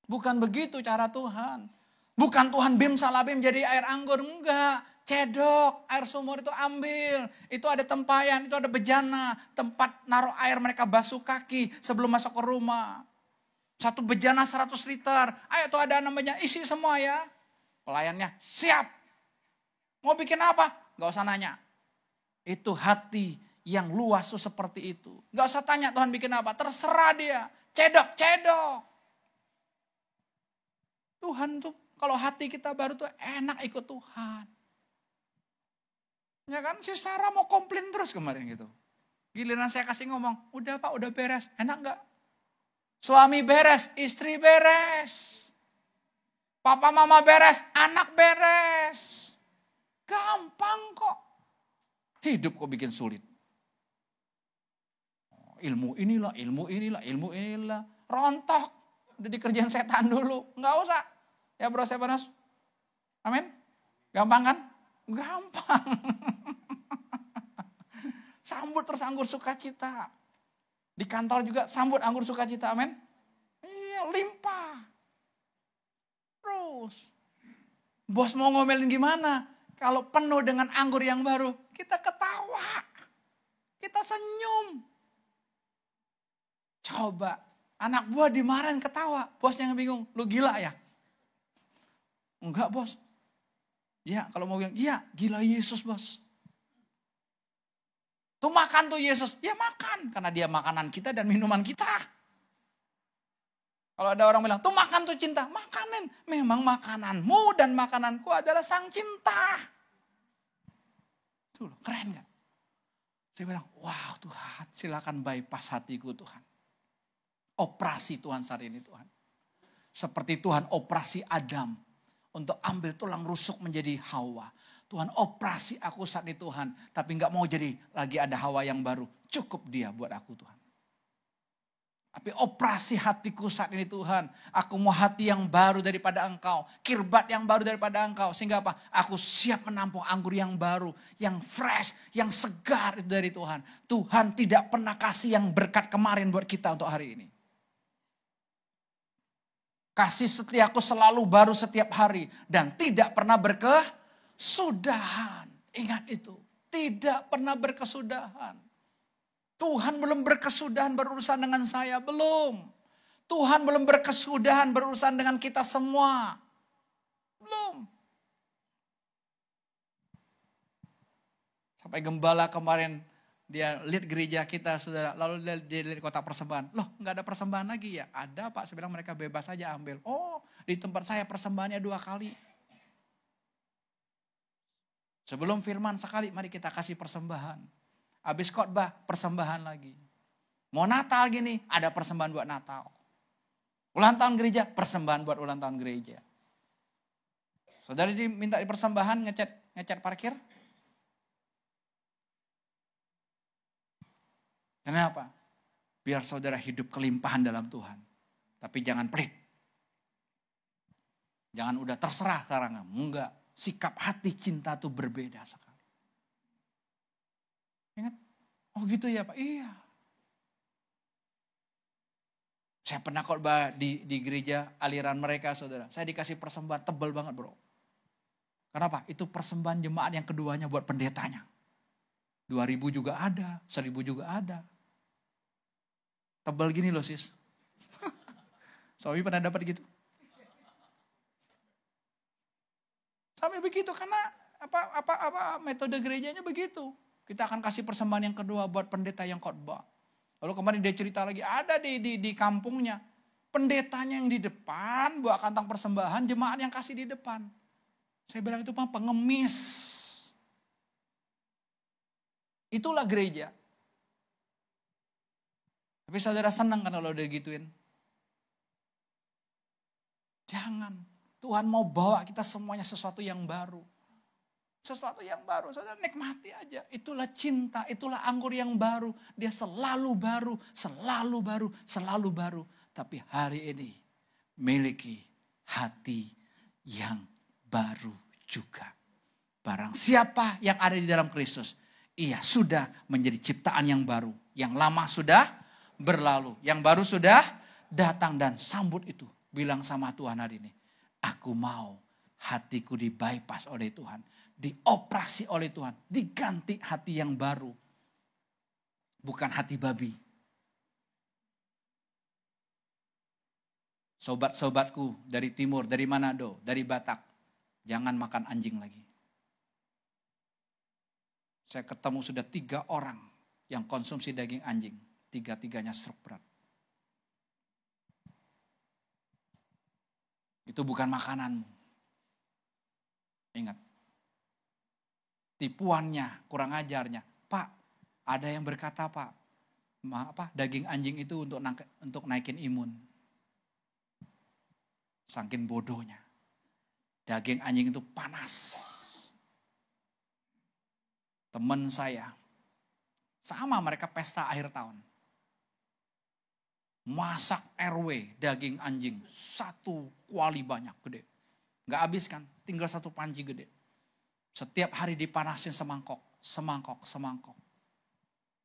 Bukan begitu cara Tuhan. Bukan Tuhan bim salabim jadi air anggur. Enggak. Cedok. Air sumur itu ambil. Itu ada tempayan. Itu ada bejana. Tempat naruh air mereka basuh kaki sebelum masuk ke rumah. Satu bejana 100 liter. Ayo tuh ada namanya isi semua ya. Pelayannya siap. Mau bikin apa? Gak usah nanya. Itu hati yang luas tuh seperti itu. Gak usah tanya Tuhan bikin apa. Terserah dia. Cedok. Tuhan tuh kalau hati kita baru tuh enak ikut Tuhan. Ya kan si Sarah mau komplain terus kemarin gitu. Giliran saya kasih ngomong, udah Pak udah beres. Enak gak? Suami beres, istri beres. Papa mama beres, anak beres. Gampang kok. Hidup kok bikin sulit. Ilmu inilah. Rontok. Udah dikerjain setan dulu. Enggak usah. Ya bro Stefanus. Amin. Gampang kan? Gampang. Sambut terus anggur sukacita. Di kantor juga sambut anggur sukacita. Amin. Iya limpah. Terus. Bos mau ngomelin gimana? Kalau penuh dengan anggur yang baru. Kita ketawa. Kita senyum. Coba, anak buah dimarahin ketawa. Bosnya yang bingung, lu gila ya? Enggak bos. Ya kalau mau bilang, iya gila Yesus bos. Tuh makan tuh Yesus. Ya makan, karena dia makanan kita dan minuman kita. Kalau ada orang bilang, tuh makan tuh cinta. Makanin. Memang makananmu dan makananku adalah sang cinta. Tuh keren gak? Saya bilang, wow Tuhan silakan bypass hatiku Tuhan. Operasi Tuhan saat ini Tuhan. Seperti Tuhan operasi Adam. Untuk ambil tulang rusuk menjadi Hawa. Tuhan operasi aku saat ini Tuhan. Tapi gak mau jadi lagi ada Hawa yang baru. Cukup dia buat aku Tuhan. Tapi operasi hatiku saat ini Tuhan. Aku mau hati yang baru daripada Engkau. Kirbat yang baru daripada Engkau. Sehingga apa? Aku siap menampung anggur yang baru. Yang fresh, yang segar itu dari Tuhan. Tuhan tidak pernah kasih yang berkat kemarin buat kita untuk hari ini. Kasih setiaku selalu baru setiap hari. Dan tidak pernah berkesudahan. Ingat itu. Tidak pernah berkesudahan. Tuhan belum berkesudahan berurusan dengan saya, belum. Tuhan belum berkesudahan berurusan dengan kita semua. Belum. Sampai gembala kemarin dia lead gereja kita saudara, lalu dia lead kota persembahan. Loh gak ada persembahan lagi ya? Ada Pak, saya bilang mereka bebas saja ambil. Oh di tempat saya persembahannya 2 kali. Sebelum firman sekali, mari kita kasih persembahan. Habis khotbah, persembahan lagi. Mau Natal gini, ada persembahan buat Natal. Ulang tahun gereja, persembahan buat ulang tahun gereja. Saudara diminta di persembahan ngecat parkir. Kenapa? Biar saudara hidup kelimpahan dalam Tuhan. Tapi jangan pelit. Jangan udah terserah sekarang. Enggak, sikap hati cinta itu berbeda sekali. Ingat? Oh gitu ya Pak? Iya. Saya pernah khotbah di gereja aliran mereka saudara. Saya dikasih persembahan tebal banget bro. Kenapa? Itu persembahan jemaat yang keduanya buat pendetanya. 2.000 juga ada, 1.000 juga ada. Tebal gini loh sis. Suami pernah dapat gitu? Sampai begitu karena apa metode gerejanya begitu. Kita akan kasih persembahan yang kedua buat pendeta yang khotbah. Lalu kemarin dia cerita lagi, ada di kampungnya. Pendetanya yang di depan, bawa kantong persembahan, jemaat yang kasih di depan. Saya bilang itu pengemis. Itulah gereja. Tapi saudara senang kan kalau udah gituin? Jangan. Tuhan mau bawa kita semuanya sesuatu yang baru. Sesuatu yang baru, saudara nikmati aja. Itulah cinta, itulah anggur yang baru. Dia selalu baru, selalu baru, selalu baru. Tapi hari ini miliki hati yang baru juga. Barang siapa yang ada di dalam Kristus, ia sudah menjadi ciptaan yang baru. Yang lama sudah berlalu, yang baru sudah datang dan sambut itu. Bilang sama Tuhan hari ini, aku mau hatiku di bypass oleh Tuhan. Dioperasi oleh Tuhan. Diganti hati yang baru. Bukan hati babi. Sobat-sobatku dari timur, dari Manado, dari Batak. Jangan makan anjing lagi. Saya ketemu sudah 3 orang yang konsumsi daging anjing. 3-tiganya stroke berat. Itu bukan makananmu. Ingat. Tipuannya, kurang ajarnya. Pak, ada yang berkata Pak, daging anjing itu untuk naikin imun. Saking bodohnya. Daging anjing itu panas. Teman saya, sama mereka pesta akhir tahun. Masak RW daging anjing, 1 kuali banyak, gede. Gak habis kan, tinggal 1 panci gede. Setiap hari dipanasin semangkok.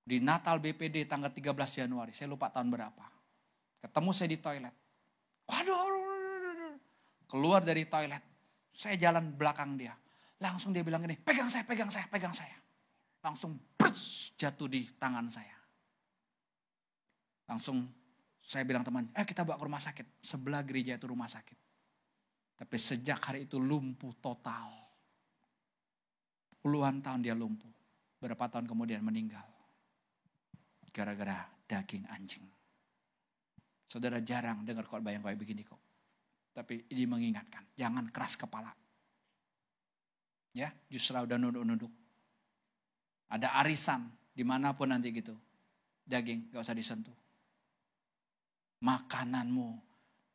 Di Natal BPD tanggal 13 Januari. Saya lupa tahun berapa. Ketemu saya di toilet. Waduh. Keluar dari toilet. Saya jalan belakang dia. Langsung dia bilang gini, pegang saya. Langsung jatuh di tangan saya. Langsung Saya bilang teman, kita bawa ke rumah sakit. Sebelah gereja itu rumah sakit. Tapi sejak hari itu lumpuh total. Puluhan tahun dia lumpuh. Berapa tahun kemudian meninggal. Gara-gara daging anjing. Saudara jarang dengar khotbah yang kayak begini kok. Tapi ini mengingatkan, jangan keras kepala. Ya, justru udah nunduk-nunduk. Ada arisan dimanapun nanti gitu. Daging gak usah disentuh. Makananmu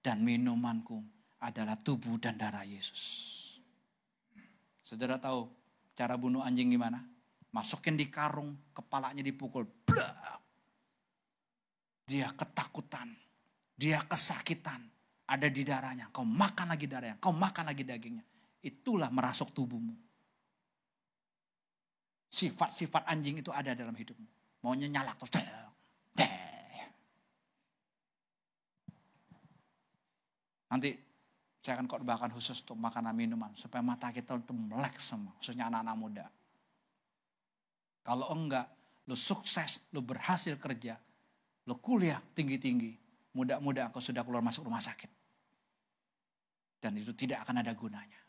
dan minumanku adalah tubuh dan darah Yesus. Saudara tahu cara bunuh anjing gimana? Masukin di karung, kepalanya dipukul. Blah! Dia ketakutan, dia kesakitan, ada di darahnya. Kau makan lagi darahnya, kau makan lagi dagingnya. Itulah merasuk tubuhmu. Sifat-sifat anjing itu ada dalam hidupmu. Maunya nyalak terus. Nanti saya akan khotbahkan khusus untuk makanan minuman. Supaya mata kita untuk melek semua. Khususnya anak-anak muda. Kalau enggak, lu sukses, lu berhasil kerja. Lu kuliah tinggi-tinggi. Muda-muda engkau sudah keluar masuk rumah sakit. Dan itu tidak akan ada gunanya.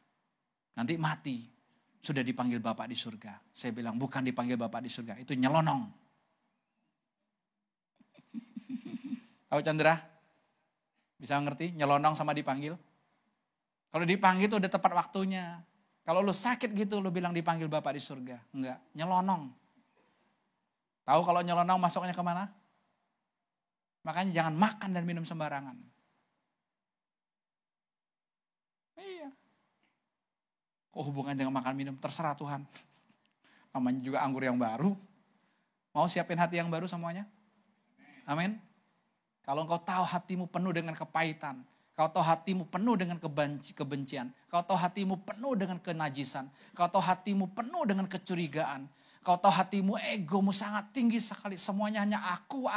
Nanti mati. Sudah dipanggil Bapak di surga. Saya bilang bukan dipanggil Bapak di surga. Itu nyelonong. Tahu Chandra? Bisa ngerti nyelonong sama dipanggil? Kalau dipanggil itu udah tepat waktunya. Kalau lu sakit gitu lu bilang dipanggil Bapak di surga. Enggak, nyelonong. Tahu kalau nyelonong masuknya kemana? Makanya jangan makan dan minum sembarangan. Iya. Kok hubungan dengan makan minum? Terserah Tuhan. Namanya juga anggur yang baru. Mau siapin hati yang baru semuanya? Amin. Kalau engkau tahu hatimu penuh dengan kepahitan. Kau tahu hatimu penuh dengan kebencian. Kau tahu hatimu penuh dengan kenajisan. Kau tahu hatimu penuh dengan kecurigaan. Kau tahu hatimu, egomu sangat tinggi sekali. Semuanya hanya aku.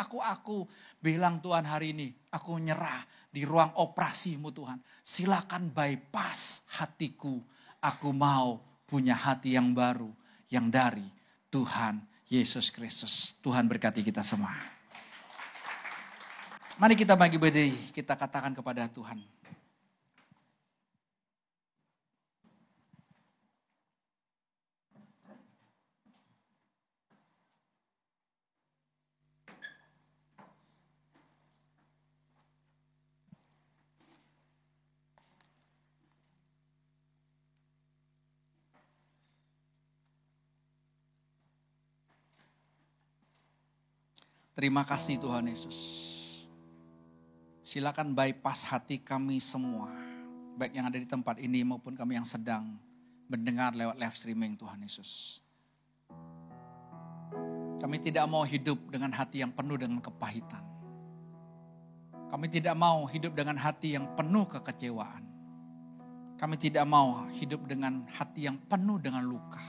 Bilang Tuhan hari ini, aku nyerah di ruang operasimu Tuhan. Silakan bypass hatiku. Aku mau punya hati yang baru. Yang dari Tuhan Yesus Kristus. Tuhan berkati kita semua. Mari kita bagi berdiri, kita katakan kepada Tuhan. Terima kasih Tuhan Yesus. Silakan bypass hati kami semua. Baik yang ada di tempat ini maupun kami yang sedang mendengar lewat live streaming Tuhan Yesus. Kami tidak mau hidup dengan hati yang penuh dengan kepahitan. Kami tidak mau hidup dengan hati yang penuh kekecewaan. Kami tidak mau hidup dengan hati yang penuh dengan luka.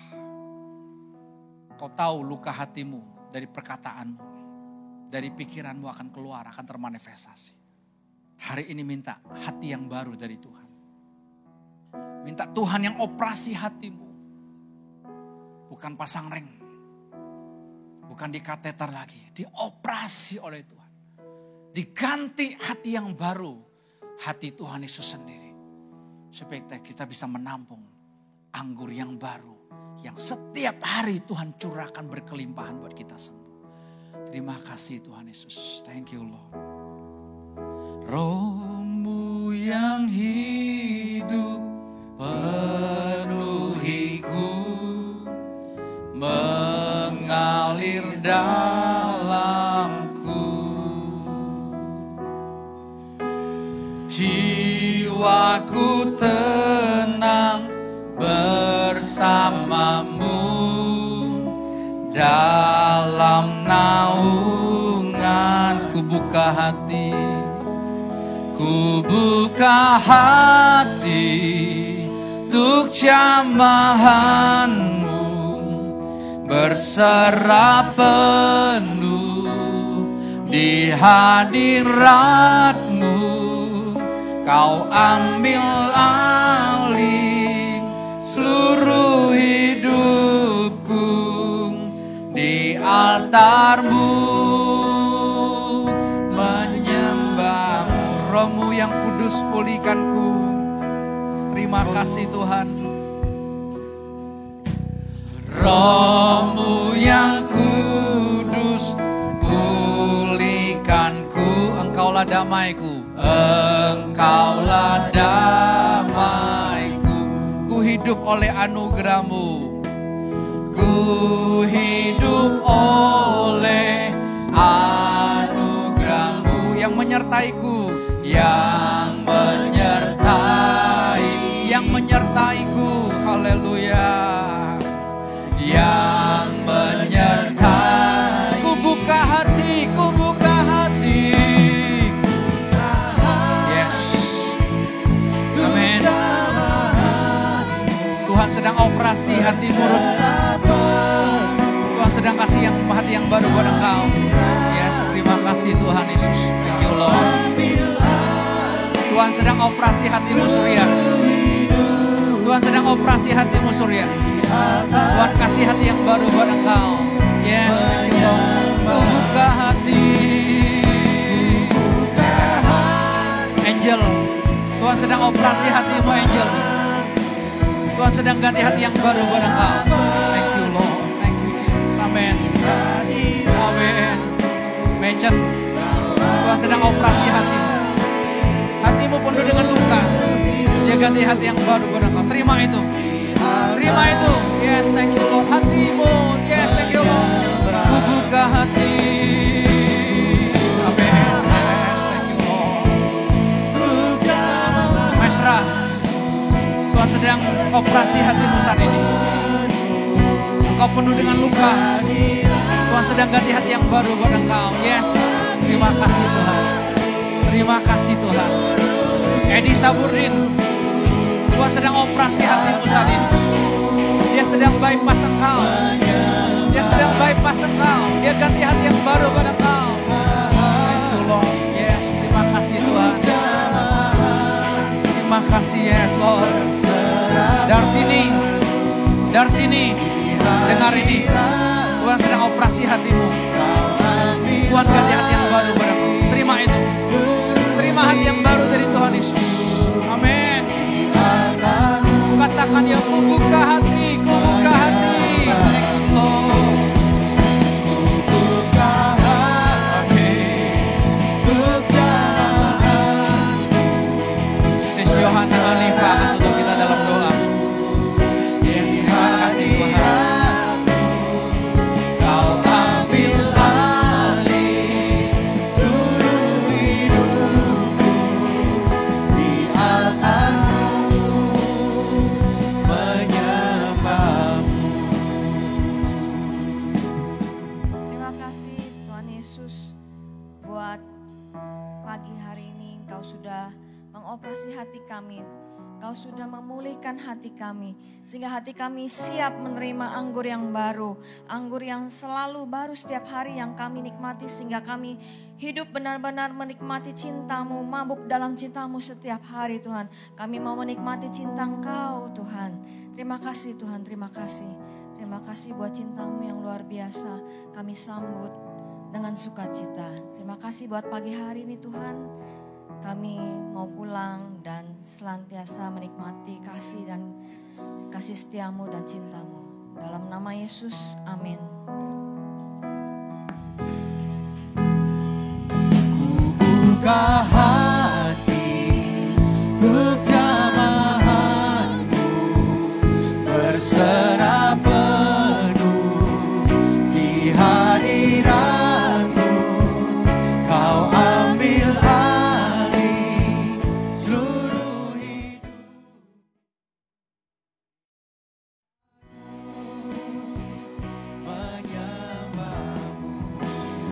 Kau tahu luka hatimu dari perkataanmu, dari pikiranmu akan keluar, akan termanifestasi. Hari ini minta hati yang baru dari Tuhan. Minta Tuhan yang operasi hatimu. Bukan pasang ring. Bukan dikateter lagi. Dioperasi oleh Tuhan. Diganti hati yang baru. Hati Tuhan Yesus sendiri. Supaya kita bisa menampung anggur yang baru. Yang setiap hari Tuhan curahkan berkelimpahan buat kita semua. Terima kasih Tuhan Yesus. Thank you Lord. Roh-Mu yang hidup penuhiku, mengalir dalamku. Jiwaku tenang bersamamu dalam naungan-Ku buka hati. Ku buka hati untuk jamahan-Mu, berserah penuh di hadirat-Mu. Kau ambil alih seluruh hidupku di altar-Mu, menyembah Kudus pulihkanku. Terima kasih Tuhan. Roh-Mu yang kudus pulihkanku. Engkaulah damaiku. Engkaulah damaiku. Ku hidup oleh anugerah-Mu. Ku hidup oleh anugerah-Mu yang menyertaiku, yang menyertaiku, haleluya, yang menyertai. Ku buka hati, yes, amin. Tuhan sedang operasi hati murid. Tuhan sedang kasih hati yang baru buat engkau. Yes, terima kasih Tuhan Yesus. Thank you Lord. Tuhan sedang operasi hatimu Surya. Tuhan sedang operasi hatimu Surya. Tuhan kasih hati yang baru buat engkau. Yes, thank you Lord. Buka hati. Angel, Tuhan sedang operasi hatimu Angel. Tuhan sedang ganti hati yang baru buat engkau. Thank you Lord. Thank you Jesus. Amen. Amen. Mention, Tuhan sedang operasi hatimu. Hatimu penuh dengan luka. Dia ganti hati yang baru buat engkau. Terima itu. Terima itu. Yes, thank you Lord. Hatimu. Yes, thank you Lord. Ku buka hati. Amen. Yes, thank you Lord. Mesra, Tuhan sedang operasi hatimu saat ini. Engkau penuh dengan luka. Tuhan sedang ganti hati yang baru buat engkau. Yes, terima kasih Tuhan. Terima kasih Tuhan. Edi Saburdin, Tuhan sedang operasi hatimu saat ini. Dia sedang bypass engkau. Dia sedang bypass engkau. Dia ganti hati yang baru buat engkau. Thank you Lord. Yes, terima kasih Tuhan. Terima kasih yes Lord. Dari sini, dengar ini. Tuhan sedang operasi hatimu. Tuhan ganti hati yang baru padamu. Terima itu. Terima hati yang baru dari Tuhan Yesus. Amin. Katakan ya, ku buka hati, ku buka hati. Thank you Lord. Amin. Sis Yohana Hanifah akan tutup kita dalam doa. Yes, terima kasih Tuhan. Kau ambil alih seluruh hidupku, di altarku menyembahmu. Terima kasih Tuhan Yesus buat pagi hari ini Engkau sudah mengoperasi hati kami. Kau sudah memulihkan hati kami sehingga hati kami siap menerima anggur yang baru. Anggur yang selalu baru setiap hari yang kami nikmati sehingga kami hidup benar-benar menikmati cinta-Mu, mabuk dalam cinta-Mu setiap hari Tuhan. Kami mau menikmati cinta Engkau Tuhan. Terima kasih Tuhan, terima kasih. Terima kasih buat cinta-Mu yang luar biasa. Kami sambut dengan sukacita. Terima kasih buat pagi hari ini Tuhan. Kami mau pulang dan senantiasa menikmati kasih dan kasih setia-Mu dan cinta-Mu. Dalam nama Yesus, amin.